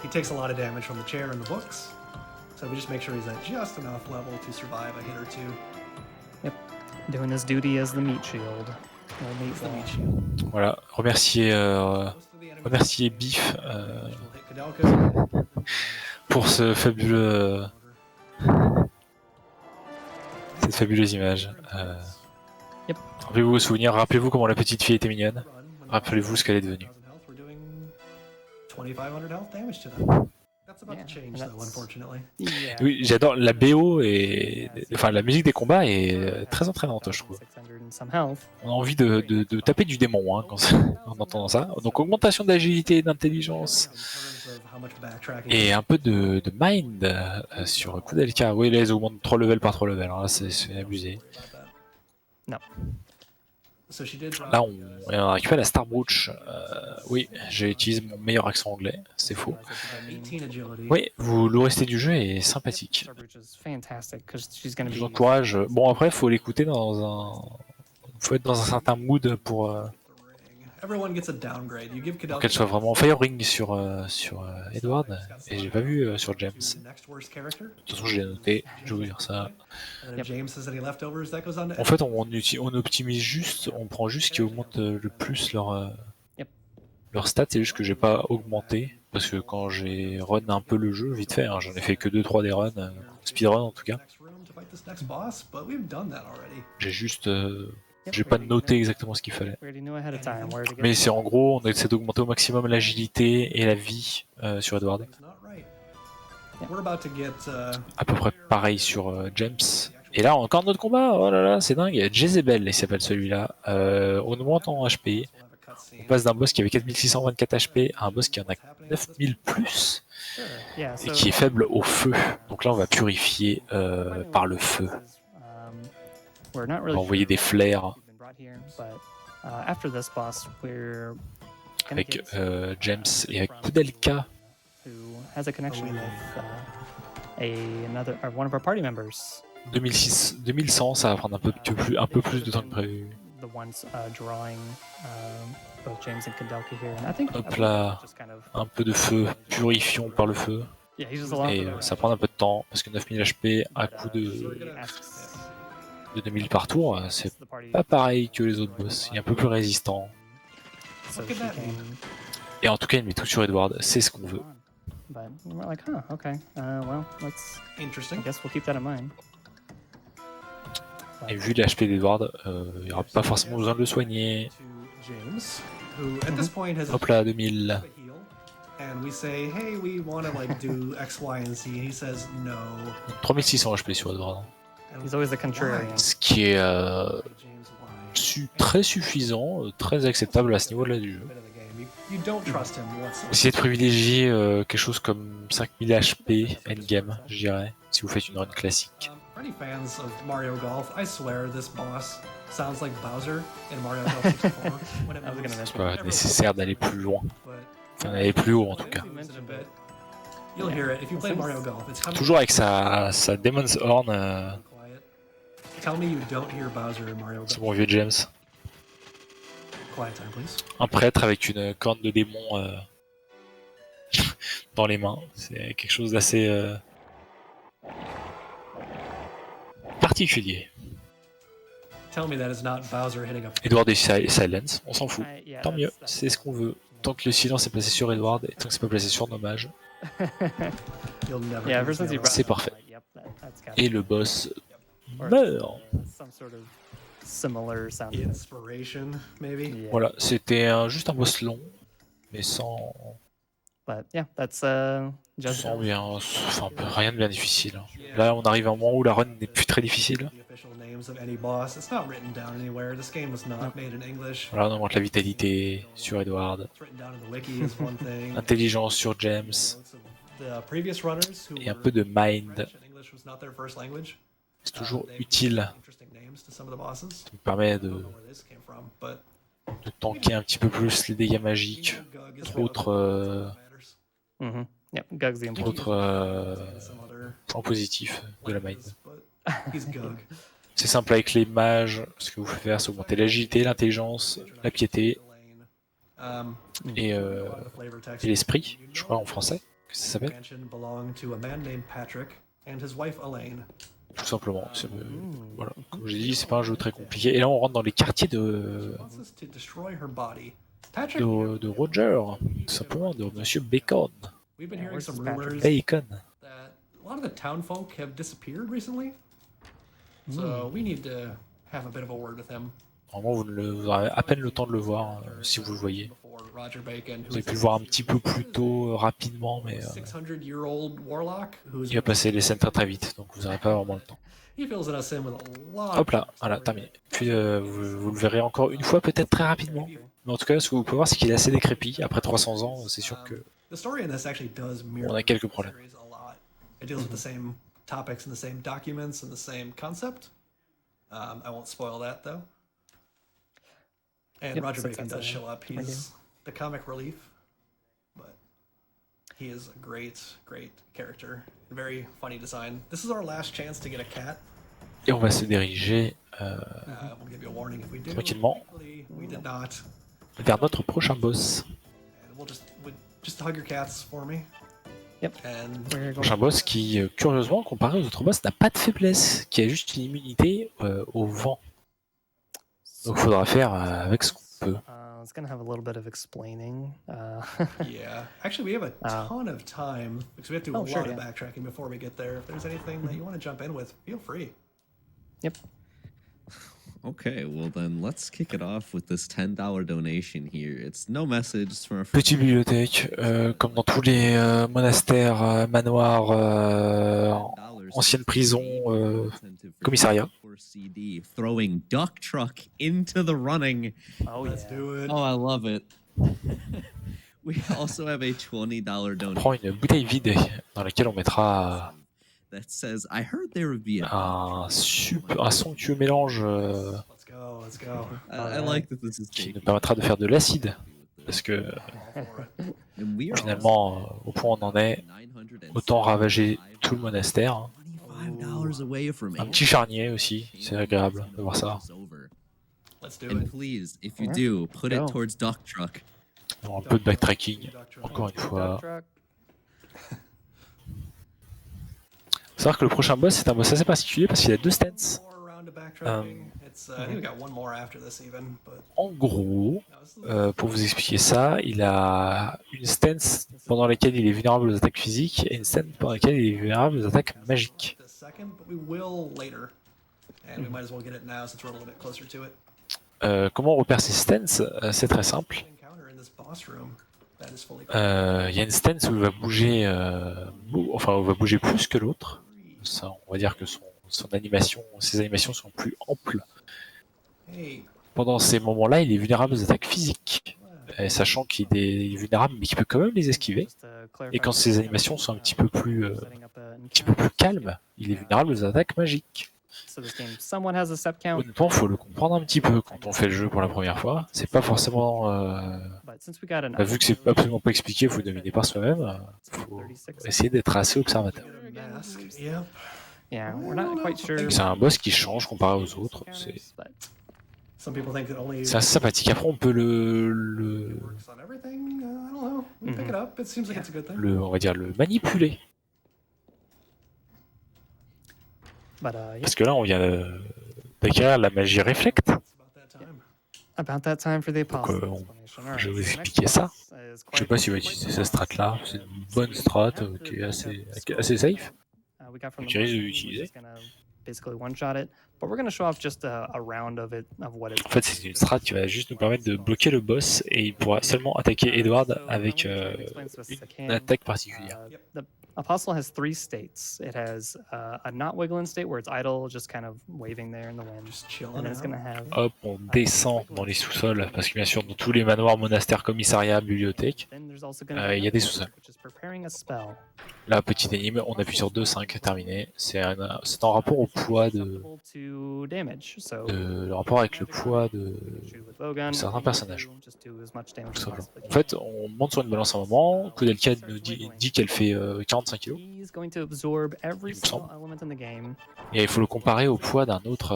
He takes a lot of damage from the chair and the books, so we just make sure he's at just enough level to survive a hit or two. Yep, doing his duty as the meat shield. It's the meat shield. Voilà, remercier Biff Koudelka. pour ce fabuleux, cette fabuleuse image. Yep. Rappelez-vous vos souvenirs, rappelez-vous comment la petite fille était mignonne, rappelez-vous ce qu'elle est devenue. We're doing 2500 health damage to them. That's about to change though, unfortunately. Yeah. Oui, j'adore la BO et enfin la musique des combats est très entraînante, je trouve. 600 and some health. On a envie de taper du démon hein, en entendant ça. Donc augmentation d'agilité et d'intelligence et un peu de mind sur Koudelka. Oui, là ils augmentent 3 levels par 3 levels, hein, là c'est abusé. No. Là on a récupéré la Star Brooch. Oui, j'ai utilisé mon meilleur accent anglais, c'est faux. Oui, l'OST du jeu est sympathique. Je vous encourage. Bon après faut l'écouter faut être dans un certain mood pour qu'elle soit vraiment Fire Ring sur Edward et j'ai pas vu sur James. De toute façon je l'ai noté, je vais vous dire ça. En fait on optimise juste, on prend juste ce qui augmente le plus leur stats, c'est juste que j'ai pas augmenté parce que quand j'ai run un peu le jeu vite fait, hein, j'en ai fait que 2-3 des runs, speedrun en tout cas. J'ai juste j'ai pas noté exactement ce qu'il fallait. Mais c'est en gros, on essaie d'augmenter au maximum l'agilité et la vie sur Edward. À peu près pareil sur James. Et là, encore notre combat, oh là là, c'est dingue. Jezebel, il s'appelle celui-là. On augmente en HP. On passe d'un boss qui avait 4624 HP à un boss qui en a 9000 plus et qui est faible au feu. Donc là, on va purifier par le feu. On va envoyer des flares avec James et avec Koudelka. One of our party members. 2100, ça va prendre un peu plus de temps que prévu. Hop là, un peu de feu, purifions par le feu. Et ça prend un peu de temps parce que 9000 HP à coup de 2000 par tour, c'est pas pareil que les autres boss, il est un peu plus résistant. Et en tout cas, il met tout sur Edward, c'est ce qu'on veut. Et vu les HP d'Edward, il n'y aura pas forcément besoin de le soigner. Hop là, 2000. Donc 3600 HP sur Edward. Ce qui est très suffisant, très acceptable à ce niveau-là du jeu. Essayez de privilégier quelque chose comme 5000 HP endgame, je dirais, si vous faites une run classique. C'est pas nécessaire d'aller plus loin. Enfin, d'aller plus haut en tout cas. Toujours avec sa Demon's Horn. C'est bon vieux James. Un prêtre avec une corne de démon dans les mains. C'est quelque chose d'assez particulier. Edward et Silence, on s'en fout. Tant mieux, c'est ce qu'on veut. Tant que le silence est placé sur Edward et tant que c'est pas placé sur Nommage, c'est parfait. Et le boss meurt. similar sounding. Inspiration, maybe. Yeah. Voilà, c'était juste un boss long, mais sans But yeah, that's just bien, enfin rien de bien difficile. Là, on arrive à un moment où la run n'est plus très difficile. The official names of any boss. It's not written down anywhere. This game was not made in English. Voilà, on augmente la vitalité sur Edward, It's written down in the wiki is one thing. l'intelligence sur James, The previous runners who et un were peu de mind. French and English was not their first language. C'est toujours They've utile, given interesting names to some of the bosses. ça me permet I don't know where this came from, but de tanker un petit peu plus les dégâts magiques, Gug is autres matters. Mm-hmm. Yep, Gug's the important. autres Some other points positifs de la mind. but he's Gug. C'est simple avec les mages, ce que vous pouvez faire, c'est augmenter l'agilité, l'intelligence, la piété Um, et flavor text. l'esprit, je crois en français, que ça s'appelle, Mansion belonged to a man named Patrick and his wife Elaine. tout simplement. Voilà, comme j'ai dit, c'est pas un jeu très compliqué. Et là, on rentre dans les quartiers de Wants us to destroy her body. Patrick, Roger, tout simplement, de Monsieur Bacon. we've been Yeah, hearing where's some this Patrick? rumors Bacon. that a lot of the town folk have disappeared recently. So we need to have a bit of a word with him. Vraiment, vous aurez à peine le temps de le voir, si vous le voyez. Before Roger Bacon, Vous avez pu le voir un petit peu plus tôt, rapidement, mais 600-year-old warlock who's il va passer les scènes très très vite, donc vous n'aurez pas vraiment le temps. he fills us in with a lot. Hop là, voilà, terminé. Puis vous le verrez encore une fois, peut-être très rapidement. Mais en tout cas, ce que vous pouvez voir, c'est qu'il est assez décrépit. Après 300 ans, c'est sûr que The story in this actually does mirror on a quelques the problèmes. series a lot. It deals with the same topics and the same documents and the same concept. I won't spoil that though. And Yep, Roger so Bacon that's does a- show up. He's the comic relief, but he is a great, great character. Very funny design. This is our last chance to get a cat. Et on va se diriger We'll give you a warning if we do. Tranquillement. Thankfully, we did not. vers notre prochain boss. And we'll just hug your cats for me. Yep. And We're going. Prochain boss qui, curieusement, comparé aux autres boss, n'a pas de faiblesse, qui a juste une immunité au vent. Donc il faudra faire avec ce qu'on peut. It's gonna have a little bit of explaining. yeah, actually, we have a ton of time because we have to do a Oh, sure, lot of yeah. backtracking before we get there. If there's anything that you want to jump in with, feel free. Yep. Okay, well then let's kick it off with this $10 donation here. It's no message, it's from our friend. Petite bibliothèque, comme dans tous les monastères, manoirs, anciennes prisons, commissariat. CD, throwing Duck Truck into the running. Oh Let's yeah. do it. Oh, I love it. We also have a $20 On donation prend une bouteille vide dans laquelle on mettra that says, I heard there would be a... un somptueux mélange Let's go. Let's go. I like that this is qui nous taking... permettra de faire de l'acide. Parce que All for it. And we are finalement, au point où on en est, autant ravager tout le monastère. Hein. $25 away from Un petit charnier aussi, c'est agréable de voir ça. Let's do And it. please, if you Yeah. do, put Go. it towards Duck Truck. Un peu de backtracking, encore une fois. Truck. Faut savoir que le prochain boss, c'est un boss assez particulier parce qu'il a deux stances. More round of backtracking. It's I think we got one more after this even, but En gros, no, this is- pour vous expliquer ça, il a une stance pendant laquelle il est vulnérable aux attaques physiques et une stance pendant laquelle il est vulnérable aux attaques magiques. the second, but we will later. And we might as well get it now since we're a little bit closer to it. Comment on repère ces stances? C'est très simple. Encounter in this boss room that is fully Il y a une stance où il va bouger, enfin, où il va bouger plus que l'autre. Ça, on va dire que son animation, ses animations sont plus amples. Hey, Pendant ces moments-là, il est vulnérable aux attaques physiques, sachant qu'il est vulnérable, mais qu'il peut quand même les esquiver. Just to clarify Et quand the ses system, animations sont un petit peu plus, setting up an un petit peu plus calmes, il est vulnérable aux attaques magiques. So this game somewhat has a step count, Honnêtement, faut le comprendre un petit peu quand on fait le jeu pour la première fois. C'est pas forcément, but since we got an vu que c'est absolument pas expliqué, faut deviner par soi-même. Faut 36, essayer d'être assez observateur. get a mask. Yep. yeah, we're not quite sure. C'est un boss qui change comparé aux autres. But Some people think that only C'est assez sympathique. Après, on peut le, works on everything. I don't know. We pick it up. It seems like it's a good thing. on va dire le manipuler. yeah, Parce que là, on vient d'acquérir la magie Reflect. It's about that time. about that time for the apostles. je vais vous expliquer ça. Je sais pas si on va utiliser cette strat là. C'est une bonne strat qui est assez safe. Qui risque de l'utiliser. basically one-shot it. But we're going to show off just a round of what it's. En fait, c'est une strat qui va juste nous permettre de bloquer le boss et il pourra seulement attaquer Edward avec une attaque particulière. The Apostle has 3 states. It has a not wiggling state where it's idle, just kind of waving there in the wind. Just chilling And then it's out. going to have. Hop, on descend dans les sous-sols parce que bien sûr dans tous les manoirs, monastères, commissariats, bibliothèques, il y a des sous-sols. Là, petite énigme, on appuie sur 2, 5, terminé. C'est en rapport au poids le rapport avec le poids de certains personnages. Tout simplement. En fait, on monte sur une balance à un moment, Koudelka nous dit qu'elle fait 45 kg, il me semble. Et il faut le comparer au poids d'un autre,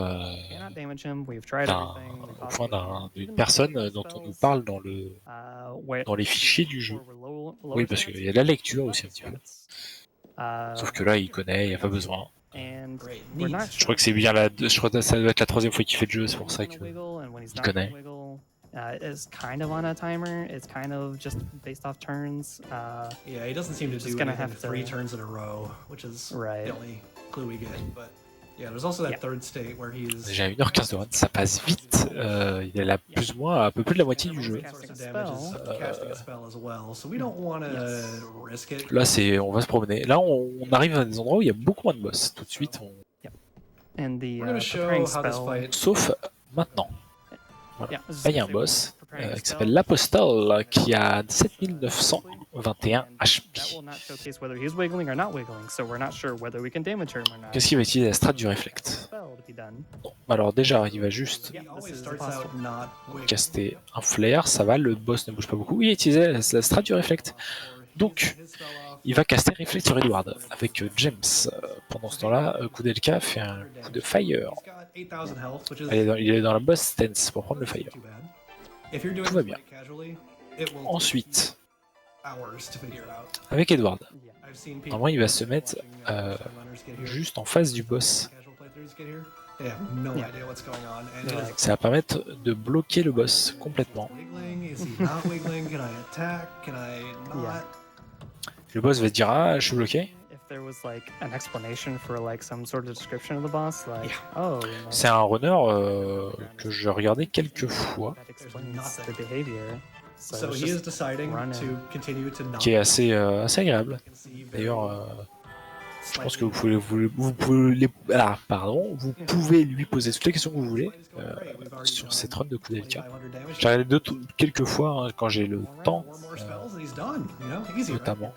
au poids d'une personne dont on nous parle dans les fichiers du jeu. Oui, parce qu'il y a de la lecture aussi un petit peu. Sauf que là, il connaît, il n'y a pas besoin. Je crois que c'est bien je crois que ça doit être la 3e fois qu'il fait le jeu, c'est pour ça qu'il connaît. Is kind of on a timer. It's kind of just based off turns. Yeah, he doesn't seem to do gonna anything have to 3 turns in a row, which is Right. the only clue we get. But yeah, there's also that third state where he's Déjà 1h15 de run, ça passe vite. Il est là plus ou moins à peu plus de la moitié du jeu. casting a spell as well, so we don't want to risk it. Là, on va se promener. Là, on arrive à des endroits où il y a beaucoup moins de boss. Tout de suite, And the We're going to show preparing how this spell. fight. sauf maintenant. Voilà. Yeah, Là, il y a un boss qui s'appelle l'Apostle qui a 7921 HP. That will not showcase whether he's wiggling or not wiggling, so we're not sure whether we can damage him or not. Qu'est-ce qu'il va utiliser? La strat du Reflect. Spell to be done. Non. Alors déjà, il va juste He always starts out not wiggling. caster un flair, ça va, le boss ne bouge pas beaucoup. Il a utilisé la strat du Reflect. Donc, il va caster Reflect sur Edward avec James. Pendant ce temps-là, Koudelka fait un coup de Fire. He's got 8000 health, which is Il est dans la boss stance pour prendre le Fire. too bad. If you're doing Tout va this bien. fight casually, it will Ensuite, take hours to figure it out. avec Edward, Yeah. I've seen people normalement il va se mettre watching, speedrunners get here. juste en face du boss. Casual playthroughs get here. They have no Yeah. idea what's going on, and They're it is like, Ça va permettre de bloquer le boss complètement. wiggling. Is he not wiggling? Can I attack? Can I not? Yeah. Le boss va se dire ah je suis bloqué. If there was like an explanation for like some sort of description of the boss, like oh, C'est un runner que je regardais quelques fois, that explains the behavior. So, So it's he is just deciding run to in. continue to not. qui est assez agréable. conceive D'ailleurs, je very pense que vous pouvez lui poser toutes les questions que vous voulez sur cette run de Koudelka. J'ai regardé quelques fois hein, quand j'ai le temps, notamment.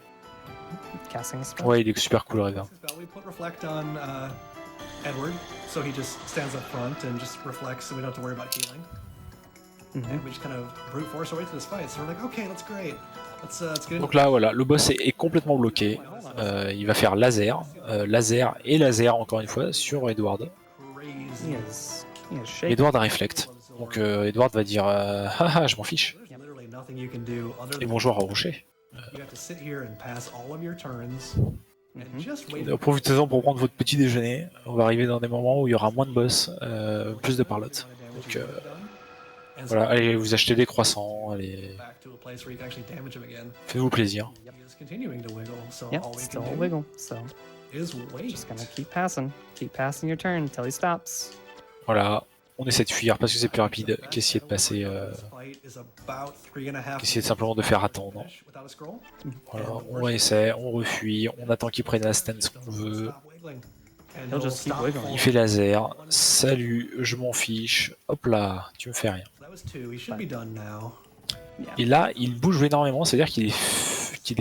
Casting spell. Ouais, il est super cool, Reverv. We put reflect on Edward, so he just stands up front and just reflects, so we don't have to worry about healing. And we just kind of brute force our way through this fight. So we're like, okay, that's great. Let's get into Donc là, voilà, le boss est complètement bloqué. Il va faire laser et laser encore une fois sur Edward. He is shaking. Edward a reflect. Donc Edward va dire haha, je m'en fiche. There's literally nothing you can do other Et than bonjour à Rocher. you have to sit here and pass all of your turns and just wait. Profitez-en pour prendre votre petit déjeuner. On va arriver dans des moments où il y aura moins de boss, plus de parlotte. Donc voilà, allez vous achetez des croissants, allez, Back to a place where you can actually damage him again. faites-vous plaisir. He is continuing to wiggle, so Yep, all we still can a do wiggle. So is wait. just gonna keep passing your turn until he stops. Voilà, on essaie de fuir parce que c'est plus rapide qu'essayer de passer, qu'essayer simplement de faire attendre. Voilà, on essaie, on refuit, on attend qu'il prenne la stance qu'on veut. He'll just keep wiggling. Il fait laser, salut, je m'en fiche, hop là, tu me fais rien. Et là, il bouge énormément, c'est-à-dire qu'il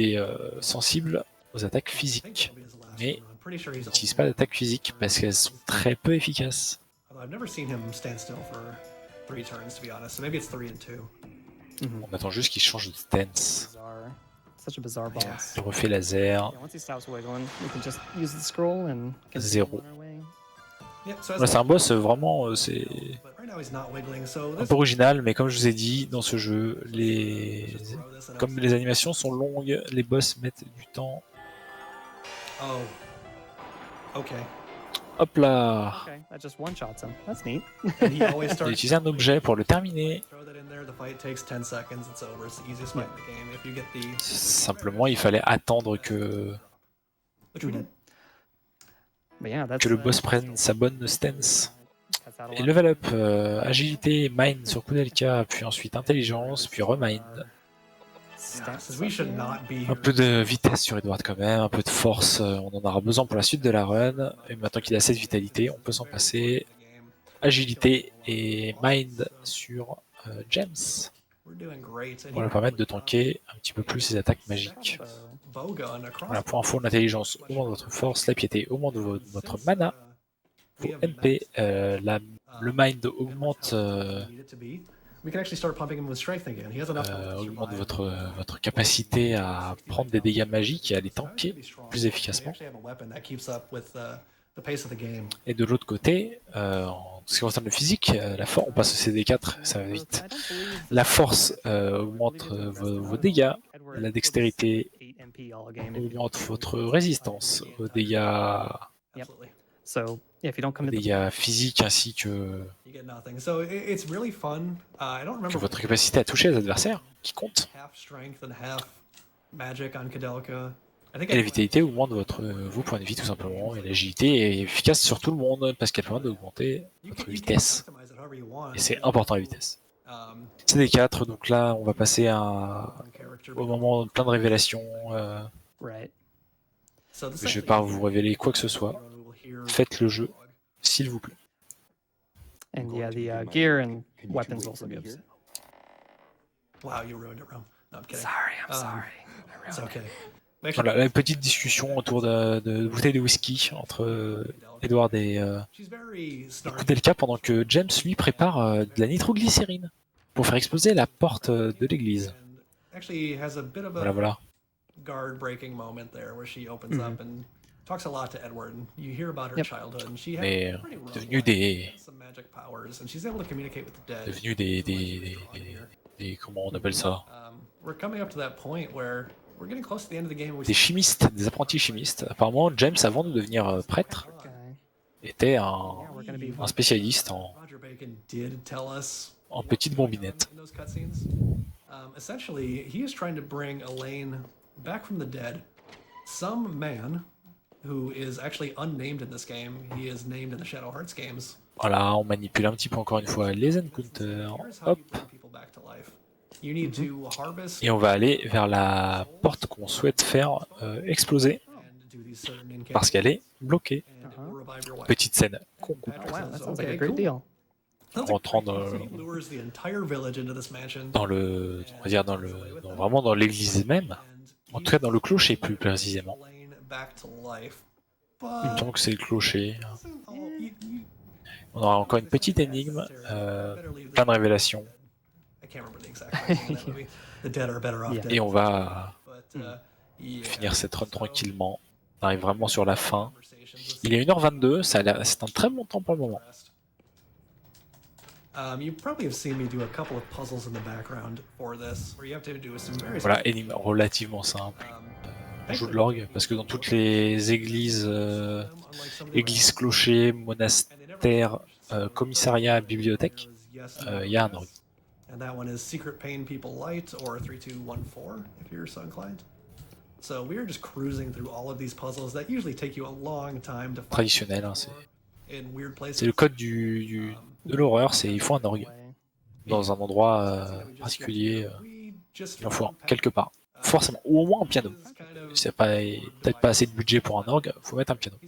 est sensible aux attaques physiques. Mais il n'utilise pas d'attaques physiques parce qu'elles sont très peu efficaces. On attend juste qu'il change de stance. Bizarre. Such a bizarre boss. Il refait laser. Yeah, once he stops wiggling, we can just use the scroll and continue Zéro. on our way. Là, c'est un boss vraiment, c'est un peu original, mais comme je vous ai dit, dans ce jeu, comme les animations sont longues, les boss mettent du temps. Hop là. Okay, that just one-shots him. That's neat. Il a utilisé un objet pour le terminer. Simplement, il fallait attendre que que le boss prenne sa bonne stance. Et level up, agilité, mind sur Koudelka, puis ensuite intelligence, puis remind. Un peu de vitesse sur Edward quand même, un peu de force, on en aura besoin pour la suite de la run. Et maintenant qu'il a cette vitalité, on peut s'en passer. Agilité et mind sur James. On va lui permettre de tanker un petit peu plus ses attaques magiques. Voilà, pour info, l'intelligence augmente votre force, la piété augmente votre mana. Vos MP, le mind augmente, augmente votre capacité à prendre des dégâts magiques et à les tanker plus efficacement. Et de l'autre côté, en ce qui concerne le physique, on passe au CD4, ça va vite. La force augmente vos dégâts, la dextérité augmente votre résistance aux dégâts physiques ainsi que votre capacité à toucher les adversaires, qui compte. Et la vitalité augmente vos points de vie tout simplement, et l'agilité est efficace sur tout le monde parce qu'elle permet d'augmenter votre vitesse. Et c'est important la vitesse. C'est des 4, donc là on va passer au moment plein de révélations. Je vais pas vous révéler quoi que ce soit. Faites le jeu, s'il vous plaît. And yeah, the gear and weapons also gives. Wow, you ruined it, Rome. No, I'm kidding. Sorry, I'm sorry. It's okay. Voilà, la petite discussion autour de bouteilles de whisky entre Edward et Koudelka pendant que James lui prépare de la nitroglycérine pour faire exploser la porte de l'église. Voilà, voilà. Mais devenus des comment on appelle ça? Des chimistes, des apprentis chimistes. Apparemment, James, avant de devenir prêtre, était un spécialiste en petites bombinettes. Essentially, he is trying to bring Elaine back from the dead. Some man who is actually unnamed in this game. He is named in the Shadow Hearts games. Voilà, on manipule un petit peu encore une fois les encounters. Hop. Et on va aller vers la porte qu'on souhaite faire exploser parce qu'elle est bloquée. Petite scène qu'on coupe. Rentrant vraiment dans l'église même, en tout cas dans le clocher plus précisément. Donc c'est le clocher. On aura encore une petite énigme, plein de révélations. Et on va finir cette run tranquillement. On arrive vraiment sur la fin. Il est 1h22, c'est un très bon temps pour le moment. Voilà, énigme relativement simple. On joue de l'orgue, parce que dans toutes les églises, églises clochers, monastères, commissariats, bibliothèques, il y a un orgue. Traditionnel, hein, c'est le code de l'horreur, c'est il faut un orgue dans un endroit particulier, il en faut un, quelque part, forcément, ou au moins un piano. C'est peut-être pas assez de budget pour un orgue, faut mettre un piano.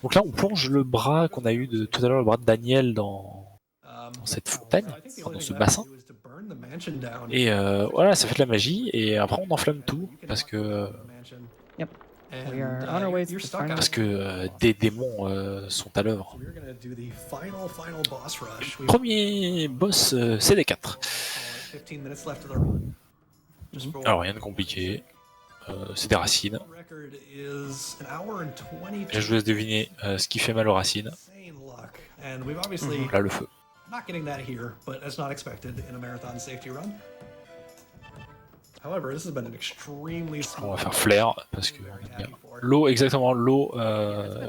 Donc là on plonge le bras qu'on a eu tout à l'heure, le bras de Daniel dans cette fontaine, dans ce bassin. Et voilà, ça fait de la magie, et après on enflamme tout, parce que des démons sont à l'œuvre. Premier boss CD4. Alors rien de compliqué, c'est des racines. Et je vous laisse deviner ce qui fait mal aux racines. Là le feu. On va faire flair parce que l'eau, exactement, l'eau,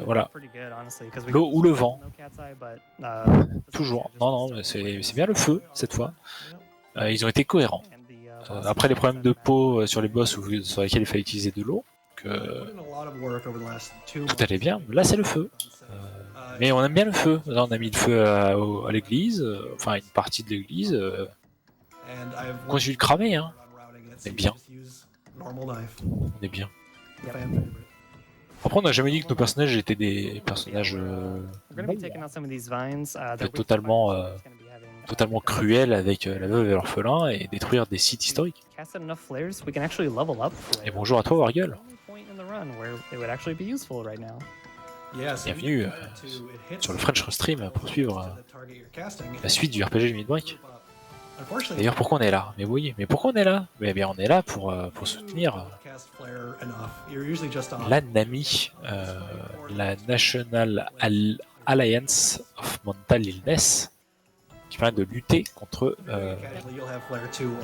voilà. L'eau ou le vent. Toujours. Non, non, c'est bien le feu cette fois. Ils ont été cohérents. Après les problèmes de peau sur les boss sur lesquels il fallait utiliser de l'eau, Put in a lot of work over the last 2 tout allait bien. Là, c'est le feu. Mais on aime bien le feu. Là, on a mis le feu à l'église, enfin à une partie de l'église. On continue de cramer, hein. On est bien. On est bien. Après, on n'a jamais dit que nos personnages étaient des personnages totalement, totalement cruels avec la veuve et l'orphelin et détruire des sites historiques. Et bonjour à toi, Wargueule. Bienvenue sur le French Restream pour suivre la suite du RPG Midbreak. D'ailleurs, pourquoi on est là? Mais oui, mais pourquoi on est là? Mais bien, on est là pour soutenir la NAMI, la National Alliance of Mental Illness, qui permet de lutter contre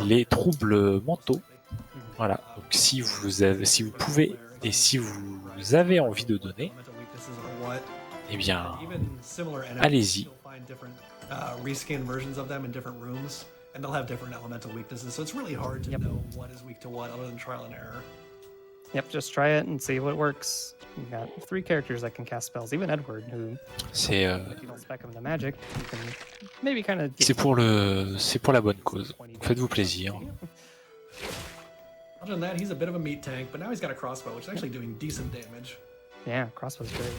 les troubles mentaux. Voilà. Donc, si vous pouvez et si vous avez envie de donner, eh bien, allez-y. And they'll have different elemental weaknesses, so it's really hard to know what is weak to what other than trial and error. Yep, just try it and see what works. You've got 3 characters that can cast spells, even Edward, who, if you don't spec him into magic, you can maybe kind of... C'est pour la bonne cause. Faites-vous plaisir. Other than that, he's a bit of a meat tank, but now he's got a crossbow, which is actually doing decent damage. Yeah, crossbow's great.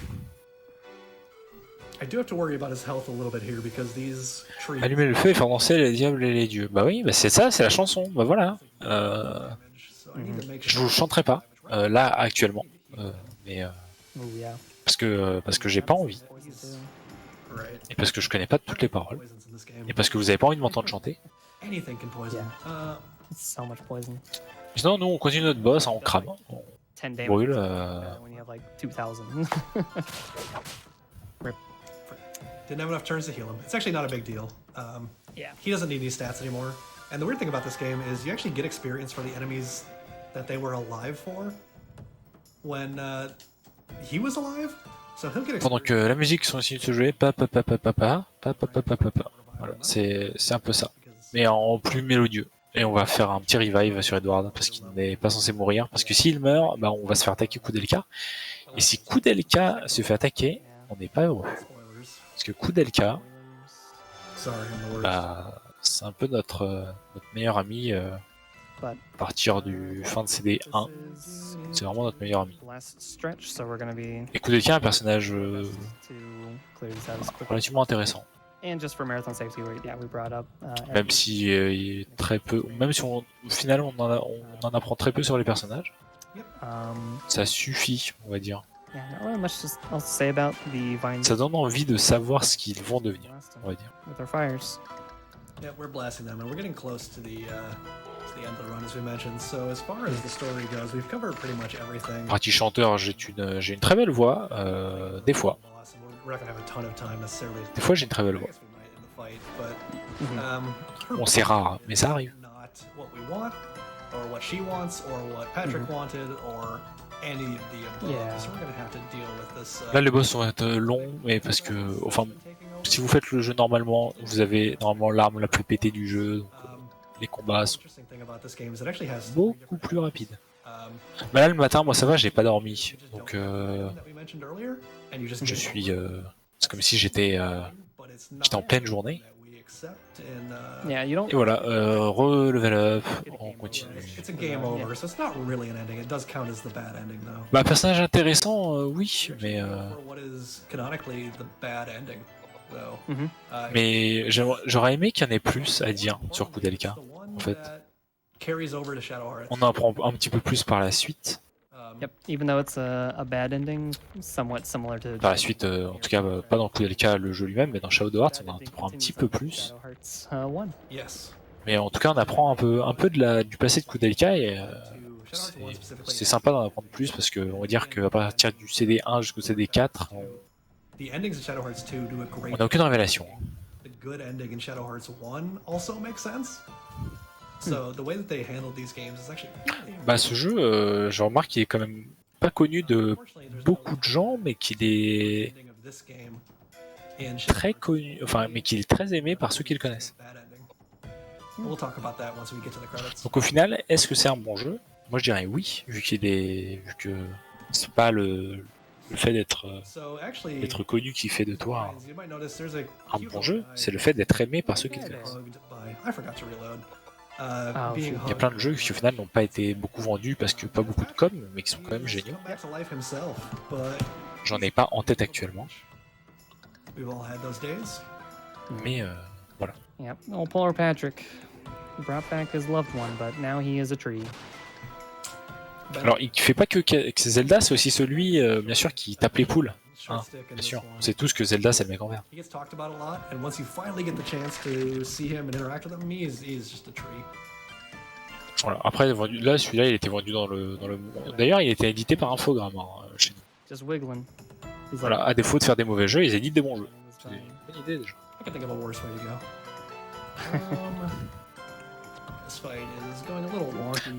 I do have to worry about his health a little bit here because these trees... Allumer le feu et faire danser les diables et les dieux. Bah oui, bah c'est ça, c'est la chanson. Bah voilà. Je vous chanterai pas là actuellement, mais parce que j'ai pas envie et parce que je connais pas toutes les paroles et parce que vous avez pas envie de m'entendre chanter. Sinon, nous on continue notre boss, on crame, on brûle. Didn't have enough turns to heal him. It's actually not a big deal. He doesn't need any stats anymore. And the weird thing about this game is you actually get experience for the enemies that they were alive for when he was alive. So he'll get experience. Pendant que la musique continue de se jouer, voilà, c'est un peu ça, mais en plus mélodieux. Et on va faire un petit revive sur Edward parce qu'il n'est pas censé mourir. Parce que s'il meurt, bah on va se faire attaquer Koudelka. Et si Koudelka se fait attaquer, on n'est pas heureux. Parce que Koudelka, bah, c'est un peu notre meilleur ami à partir du fin de CD 1. C'est vraiment notre meilleur ami. Et Koudelka est un personnage relativement intéressant. Même si très peu, même si au final on en apprend très peu sur les personnages, ça suffit, on va dire. Ça donne envie de savoir ce qu'ils vont devenir, on va dire. Yeah, we're blasting them, and we're getting close to the end of the run, as we mentioned. So as far as the story goes, we've covered pretty much everything. Partie chanteur, j'ai une très belle voix, des fois. Des fois, j'ai une très belle voix. Bon, c'est rare, mais ça arrive. Là, les boss vont être longs, mais parce que, enfin, si vous faites le jeu normalement, vous avez normalement l'arme la plus pétée du jeu. Donc, les combats sont beaucoup plus rapides. Mais là, le matin, moi ça va, j'ai pas dormi. Donc, je suis. C'est comme si j'étais en pleine journée. Et voilà, re-level up, on continue. Bah, personnage intéressant, oui, mais. Mais j'aurais aimé qu'il y en ait plus à dire sur Koudelka, en fait. On en apprend un petit peu plus par la suite. Par la suite, en tout cas, pas dans Koudelka le jeu lui-même, mais dans Shadow Hearts, on en apprend un petit peu plus. Mais en tout cas, on apprend un peu du passé de Koudelka et c'est sympa d'en apprendre plus parce qu'on va dire qu'à partir du CD1 jusqu'au CD4, on n'a aucune révélation. Bah, ce jeu, je remarque qu'il est quand même pas connu de beaucoup de gens, mais qu'il est très connu, enfin, mais qu'il est très aimé par ceux qui le connaissent. Donc au final, est-ce que c'est un bon jeu? Moi je dirais oui, vu que c'est pas le fait d'être connu qui fait de toi un bon jeu, c'est le fait d'être aimé par ceux qui te connaissent. Il y a plein de jeux qui au final n'ont pas été beaucoup vendus parce que pas beaucoup de com, mais qui sont quand même géniaux. J'en ai pas en tête actuellement. Mais voilà. Yep. Oh, poor Patrick. He brought back his loved one, but now he is a tree. Alors il fait pas que Zelda, c'est aussi celui, bien sûr, qui tape les poules. Hein, bien sûr, on sait tous que Zelda c'est le mec en vert. Voilà. Après, là, celui-là, il était vendu dans le monde. D'ailleurs, il était édité par Infogrames chez nous. Just wiggling. Voilà, à défaut de faire des mauvais jeux, ils éditent des bons jeux. C'est une bonne idée déjà.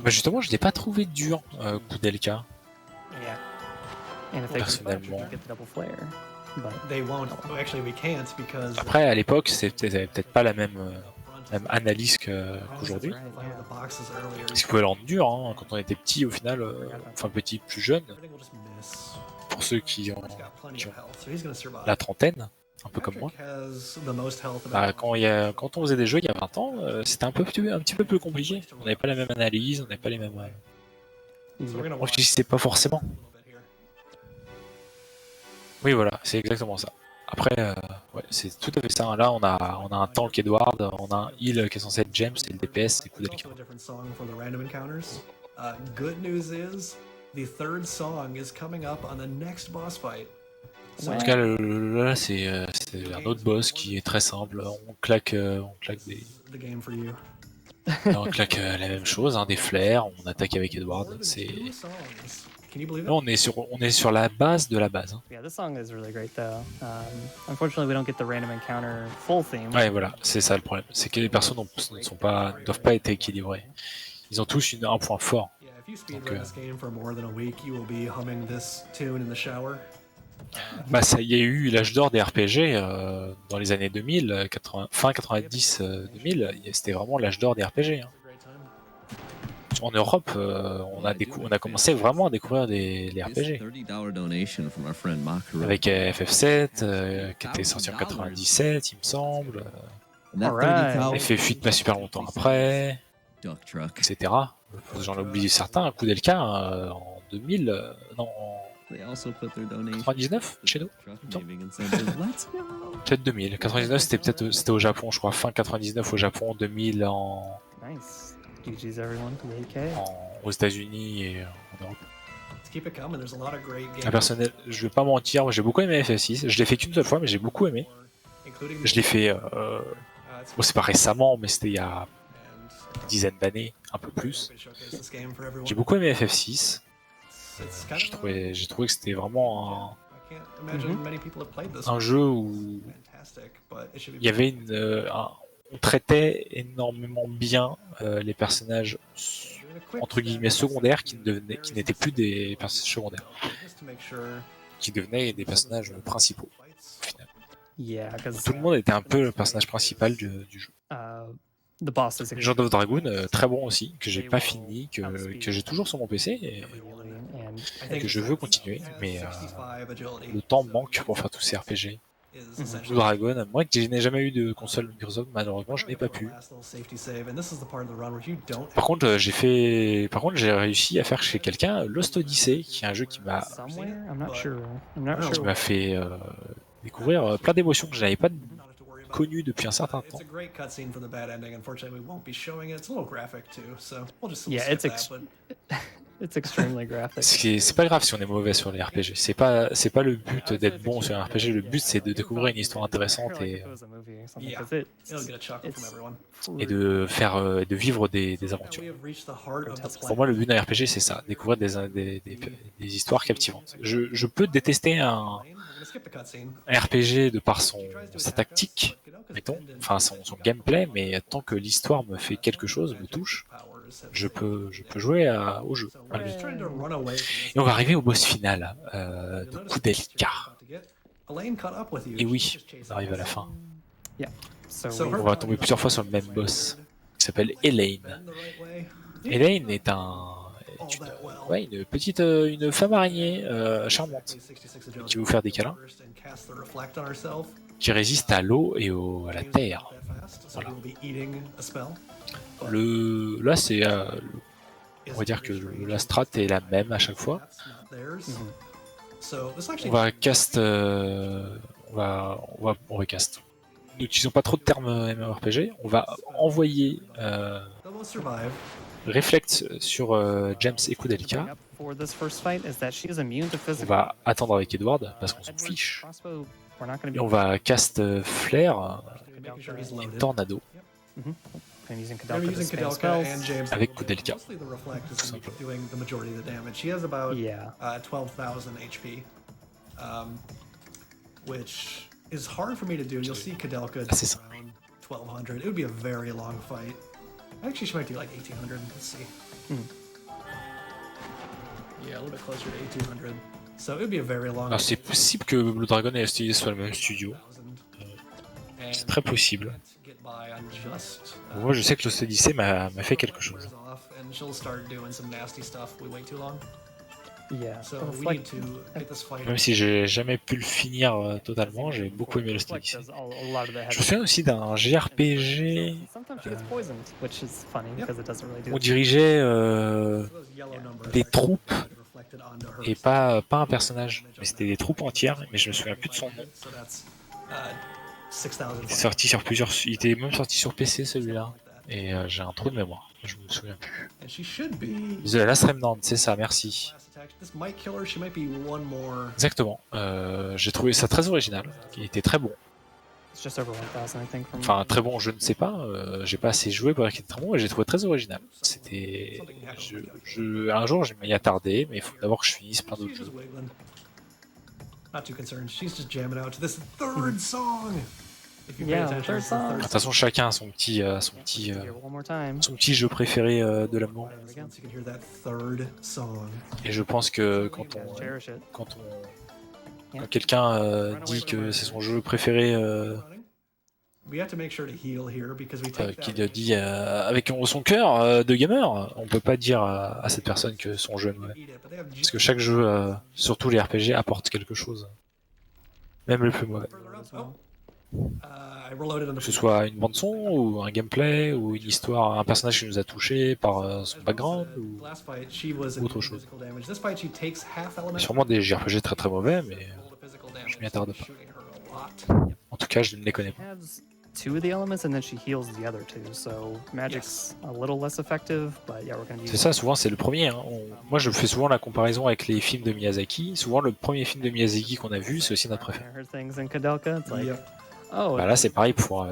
Bah justement, je l'ai pas trouvé dur, Koudelka. Personnellement. Après, à l'époque, c'était peut-être pas la même analyse qu'aujourd'hui. Parce qu'il pouvait le rendre dur, hein, quand on était petit, au final, enfin petit, plus jeune. Pour ceux qui ont la trentaine, un peu comme moi. Bah, quand on faisait des jeux il y a 20 ans, c'était un petit peu plus compliqué. On n'avait pas la même analyse, on n'avait pas les mêmes... On réfléchissait pas forcément. Oui, voilà, c'est exactement ça. Après, ouais, c'est tout à fait ça. Là, on a un tank Edward, on a un heal qui est censé être James, et le DPS, c'est Koudelka. Good news is the third song is coming up on the next boss fight. En tout cas, là, c'est un autre boss qui est très simple. On claque la même chose, hein, des flares, on attaque avec Edward. Là, on est sur la base de la base. Hein. Ouais, voilà, c'est ça le problème. C'est que les persos ne doivent pas être équilibrés. Ils ont tous un point fort. Donc, bah, il y a eu l'âge d'or des RPG dans les années 2000, fin 90-2000, c'était vraiment l'âge d'or des RPG. Hein. En Europe, on a commencé vraiment à découvrir les RPG. Avec FF7, qui était sorti en 97, il me semble. FF8 pas super longtemps après, etc. J'en ai oublié certains. Koudelka en 2000, non, en 99 chez nous. Peut-être 2000. 99 c'était au Japon, je crois. Fin 99 au Japon, 2000 aux États-Unis et en Europe. Personnel, je vais pas mentir, j'ai beaucoup aimé FF6. Je l'ai fait qu'une seule fois, mais j'ai beaucoup aimé. Je l'ai fait. Bon, c'est pas récemment, mais c'était il y a une dizaine d'années, un peu plus. J'ai beaucoup aimé FF6. J'ai trouvé que c'était vraiment un jeu où il y avait on traitait énormément bien les personnages entre guillemets secondaires qui n'étaient plus des personnages secondaires, qui devenaient des personnages principaux au final. Tout le monde était un peu le personnage principal du jeu. Legend of Dragoon, très bon aussi, que j'ai pas fini, que j'ai toujours sur mon PC et que je veux continuer, mais le temps manque pour faire tous ces RPG. Dragon, moi qui n'ai jamais eu de console Microsoft, malheureusement je n'ai pas pu. Par contre j'ai réussi à faire chez quelqu'un Lost Odyssey, qui est un jeu qui m'a fait découvrir plein d'émotions que je n'avais pas connu depuis un certain temps. C'est pas grave si on est mauvais sur les RPG. C'est pas le but d'être bon sur un RPG. Le but c'est de découvrir une histoire intéressante et de vivre des aventures. Pour moi, le but d'un RPG c'est ça, découvrir des histoires captivantes. Je peux détester un RPG de par sa tactique, mettons, enfin son gameplay, mais tant que l'histoire me fait quelque chose, me touche, je peux jouer au jeu. Et on va arriver au boss final de Koudelka. Et oui, on arrive à la fin. On va tomber plusieurs fois sur le même boss, qui s'appelle Elaine. Elaine est ouais, une petite une femme araignée charmante qui va vous faire des câlins, qui résiste à l'eau et à la terre. Voilà. Là, c'est on va dire que la strat est la même à chaque fois. On va cast, on va cast. Nous n'utilisons pas trop de termes MMORPG. On va envoyer Reflect sur James et Koudelka. On va attendre avec Edward parce qu'on s'en fiche. Et on va cast Flare et Tornado avec Koudelka. Tout simplement. Which is hard for me to do. You'll see Koudelka C'est ça. around 1200. It would be a very long fight. Actually, she might do like 1800. Let's see. Yeah, a little bit closer to 1800. So it would be a very long. C'est possible que Blue Dragon et STD soient le même studio. C'est très possible. Moi, je sais que l'Odyssée m'a fait quelque chose. Même si j'ai jamais pu le finir totalement, j'ai beaucoup aimé l'Odyssée. Je me souviens aussi d'un JRPG où on dirigeait des troupes et pas un personnage, mais c'était des troupes entières, mais je me souviens plus de son nom. Il était même sorti sur PC celui-là, et j'ai un trou de mémoire, je me souviens plus. The Last Remnant, c'est ça, merci. Exactement, j'ai trouvé ça très original, il était très bon. Enfin, très bon, je ne sais pas, j'ai pas assez joué pour dire qu'il était très bon, et j'ai trouvé très original. C'était. Un jour, je m'y attardais, mais il faut d'abord que je finisse plein d'autres jeux. Not too concerned. She's just jamming out to this third song. De toute façon, chacun a son petit jeu préféré de l'amour. Et je pense que quand quelqu'un dit que c'est son jeu préféré, qu'il le dit avec son cœur de gamer, on peut pas dire à cette personne que son jeu est mauvais. Parce que chaque jeu, surtout les RPG, apporte quelque chose. Même le plus mauvais. Que ce soit une bande son, ou un gameplay, ou une histoire, un personnage qui nous a touché par son background, ou autre chose. Il y a sûrement des JRPG très très mauvais, mais je m'y attarde pas. En tout cas, je ne les connais pas. C'est ça, souvent c'est le premier. Hein. Moi je fais souvent la comparaison avec les films de Miyazaki. Souvent le premier film de Miyazaki qu'on a vu, c'est aussi notre préféré. Bah là c'est pareil pour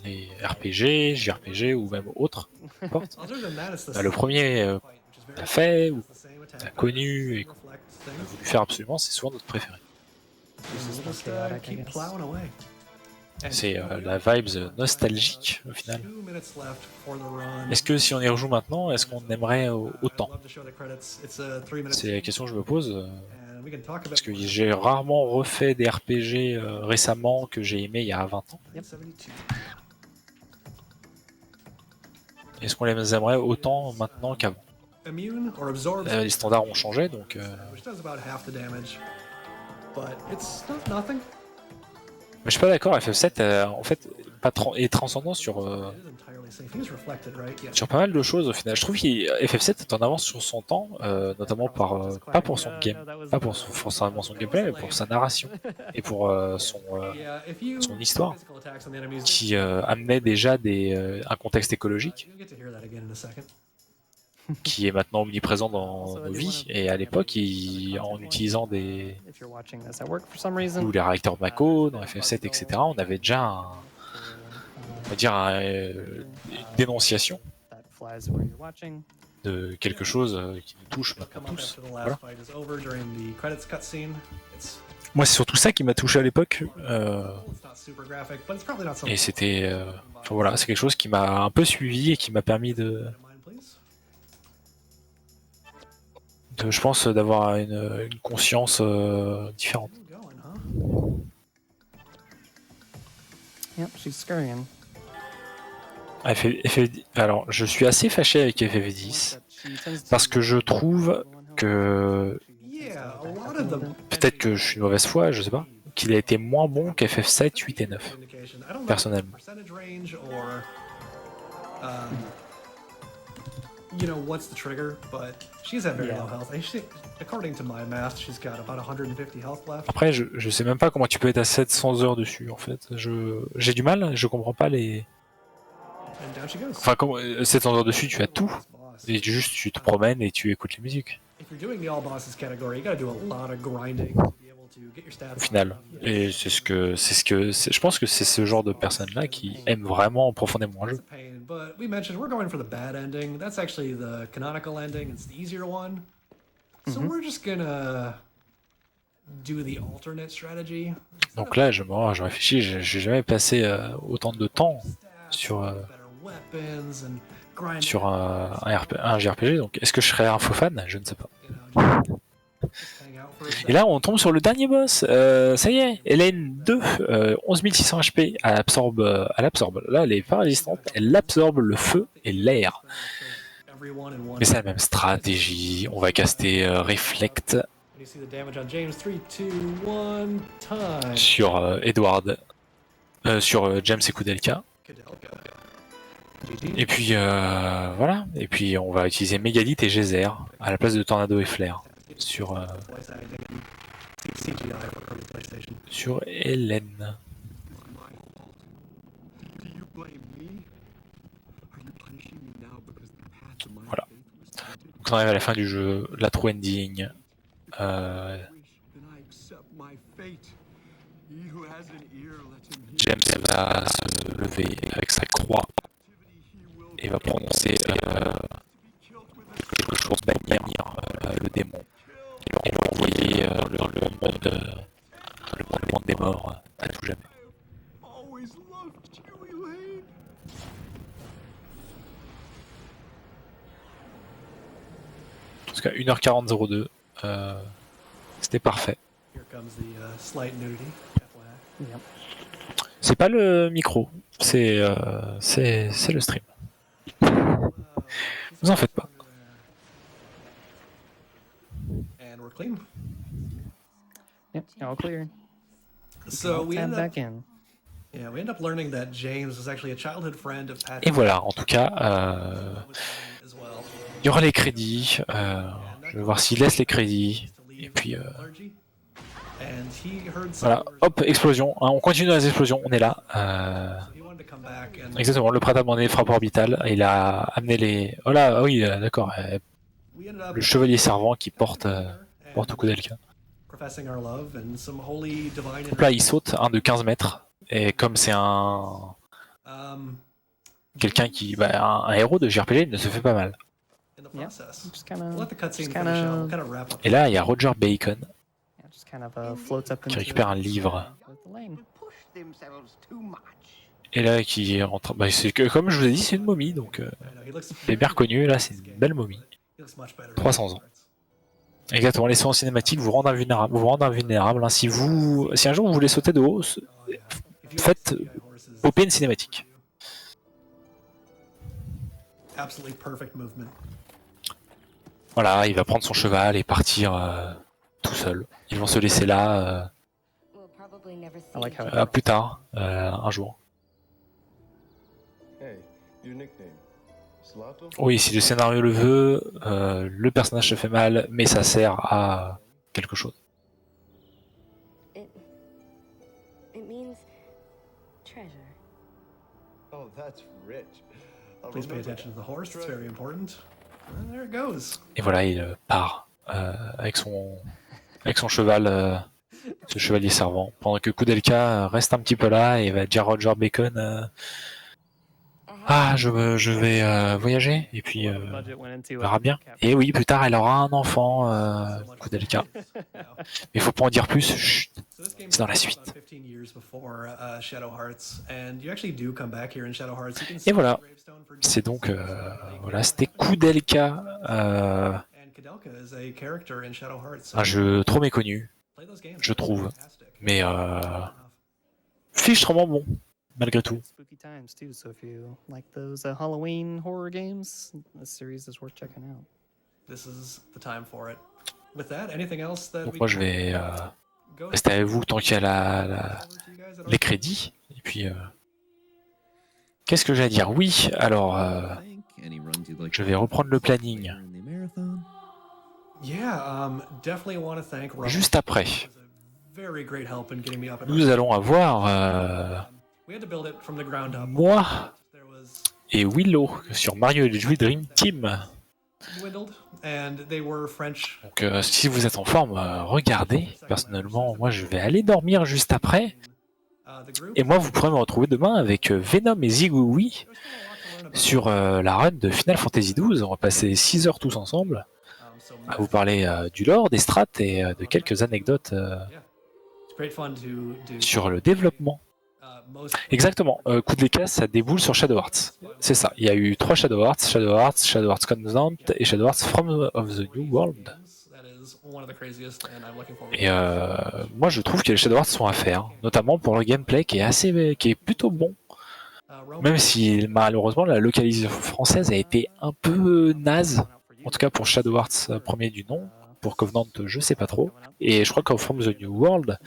les RPG, JRPG ou même autres. Le premier t'as fait, ou t'as connu et qu'on a voulu faire absolument, c'est souvent notre préféré. C'est la vibes nostalgique au final. Est-ce que si on y rejoue maintenant, est-ce qu'on aimerait autant? C'est la question que je me pose. Parce que j'ai rarement refait des RPG récemment que j'ai aimé il y a 20 ans. Est-ce qu'on les aimerait autant maintenant qu'avant? Les standards ont changé donc. Mais je suis pas d'accord, FF7 en fait est transcendant sur pas mal de choses au final. Je trouve que FF7 est en avance sur son temps, notamment pas pour son forcément son gameplay, mais pour sa narration et pour son histoire, qui amenait déjà un contexte écologique qui est maintenant omniprésent dans nos vies, et à l'époque, en utilisant les réacteurs Mako dans FF7, etc., on avait déjà une dénonciation de quelque chose qui nous touche maintenant tous. Voilà. Moi, c'est surtout ça qui m'a touché à l'époque, et c'était, voilà, c'est quelque chose qui m'a un peu suivi et qui m'a permis je pense d'avoir une conscience différente. Alors, je suis assez fâché avec FF10. Parce que je trouve que, Yeah, a lot of them. peut-être que je suis de mauvaise foi, je sais pas, qu'il a été moins bon qu'FF7, 8 et 9. Personnellement. Percentage range or, you know, what's the trigger, but she's at very Yeah. low health. According to my math, she's got about 150 health left. Après, je sais même pas comment tu peux être à 700 heures dessus, en fait. J'ai du mal, je comprends pas les... And down she goes. Enfin, 700 heures dessus, tu as tout. Et juste, tu te promènes et tu écoutes les musiques, If you're doing the all bosses category, you gotta do a lot of grinding to be able to get your stats au final. Et je pense que c'est ce genre de personnes-là qui aiment vraiment profondément un It's jeu. a pain, but we mentioned we're going for the bad ending. That's actually the canonical ending. It's the easier one. So we're just gonna do the alternate strategy. Donc là, je réfléchis, j'ai jamais passé autant de temps sur, Better weapons and grinding. sur un JRPG, donc est-ce que je serais un faux fan? Je ne sais pas. You know, just hang out for a Et sec. là, on tombe sur le dernier boss. Ça y est, Hélène 2, 11 600 HP, elle absorbe. Là, elle est pas résistante, elle absorbe le feu et l'air. Everyone in one. Mais c'est la même stratégie. On va caster Reflect You see the damage on James. 3, 2, 1, time. sur Edward, sur James et Koudelka. Koudelka. Et puis voilà. Et puis on va utiliser Mégalith et Geyser à la place de Tornado et Flair sur Voice acting. CGI for PlayStation. sur Hélène. Voilà. Donc on arrive à la fin du jeu, la true ending. James va se lever avec sa croix et va prononcer quelque chose, bannir le démon et l'envoyer dans le monde des morts à tout jamais. En tout cas, 1h40-02, c'était parfait. Here comes the slight nudity. FYI. Yep. C'est pas le micro, c'est le stream. Vous en faites pas. And we're clean. Yep. All clear. So we Tab end up, back in. yeah, we end up learning that James was actually a childhood friend of Patrick. Et voilà, en tout cas, As well. il y aura les crédits. Je vais voir s'il laisse les crédits. Et puis And he heard some voilà, rumors. hop, explosion. Hein, on continue dans les explosions, on est là. So he wanted to come back and Exactement, le prêtre a demandé les frappes orbitales. Il a amené les. Oh là, ah oui, d'accord. we ended up Le chevalier servant qui porte Koudelka. professing our love and some holy divine Donc là, il saute, un de 15 mètres. Et comme c'est un. Quelqu'un qui. Bah, un héros de JRPG, il ne se fait pas mal. in the Yeah. process. Just kind We'll let of, the cutscene just finish kind out. We'll of, kind of wrap up. Et là, il y a Roger Bacon just kind of floats up qui into récupère un livre. with the lane. Et là, qui rentre. Bah, c'est que, comme je vous ai dit, c'est une momie. Donc, I know, he looks c'est bien reconnu. Là, c'est une belle momie. he looks much better. 300 ans. Exactement, les sauts en cinématique vous rendent invulnérable. Hein. Si un jour vous voulez sauter de haut, Oh, yeah. If you faites like CGI horses, popper une cinématique. absolutely perfect movement. Voilà, il va prendre son cheval et partir tout seul. Ils vont se laisser là I like how it plus tard, un jour. Hey, your nickname, Slato? Oui, si le scénario le veut, le personnage se fait mal, mais ça sert à quelque chose. It means treasure. Oh, that's rich. I'll Please pay remember attention to that. the horse. It's very important. And there it goes. Et voilà, il part avec son cheval, ce chevalier servant, pendant que Koudelka reste un petit peu là et va dire Roger Bacon ah, je vais voyager, et puis The budget went into on verra bien. Et oui, plus tard, elle aura un enfant, Koudelka. Mais il faut pas en dire plus, chut. So this game C'est dans la came out suite. about 15 years before Shadow Hearts, and you actually do come back here in Shadow Hearts. You can Et see voilà, the gravestone for c'est James. donc, voilà, c'était Koudelka, And Koudelka is a character in Shadow Hearts. so un jeu trop méconnu, play those games. je trouve, Fantastic. mais fichtrement bon. malgré tout. Spooky times too, so if you like those Halloween horror games, this series is worth checking out. This is the time for it. With that, anything else that Donc we moi je can vais go rester avec through? vous tant qu'il y a Over to you guys at les RPGLB. crédits. Et puis, qu'est-ce que j'ai à dire? Oui, alors, Any runs you'd like je to vais reprendre le planning later in the marathon? Yeah, definitely want to thank Rob. juste après. He was a very great help in getting me up and Nous running. allons avoir We had to build it from the ground up. moi There was et Willow sur Mario et Luigi Dream Team. dwindled, and they were French. Donc si vous êtes en forme, regardez. Personnellement, moi je vais aller dormir juste après. The group. Et moi vous pourrez me retrouver demain avec Venom et Zigouiwi There's still a lot to learn about. sur la run de Final Fantasy XII. On va passer 6 heures tous ensemble So à vous parler du lore, des strats et de quelques anecdotes it's great fun to do. sur le développement. Most Exactement, Koudelka ça déboule sur Shadow Hearts. C'est ça, il y a eu 3 Shadow Hearts, Shadow Hearts Covenant et Shadow Hearts From of the New World. That is one of the craziest, and I'm looking forward Et to it. moi je trouve que les Shadow Hearts sont à faire, notamment pour le gameplay qui est plutôt bon. Roman, Même si malheureusement la localisation française a été un peu naze, en tout cas pour Shadow Hearts premier du nom, pour Covenant je sais pas trop, et je crois que From the New World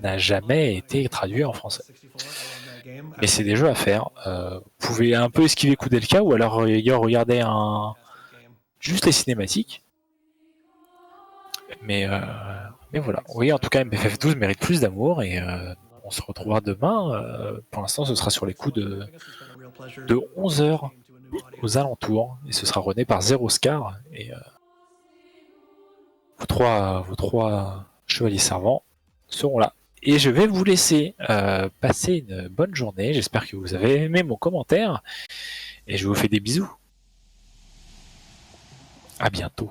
n'a jamais été traduit en français. 64, I love that game. Mais c'est des jeux à faire, vous pouvez un peu esquiver Koudelka ou alors regarder juste les cinématiques. Mais voilà, oui en tout cas MFF12 mérite plus d'amour et on se retrouvera demain, pour l'instant ce sera sur les coups de 11 heures aux alentours, et ce sera rené par Zero Scar, et vos trois chevaliers servants seront là. Et je vais vous laisser passer une bonne journée, j'espère que vous avez aimé mon commentaire, et je vous fais des bisous. À bientôt.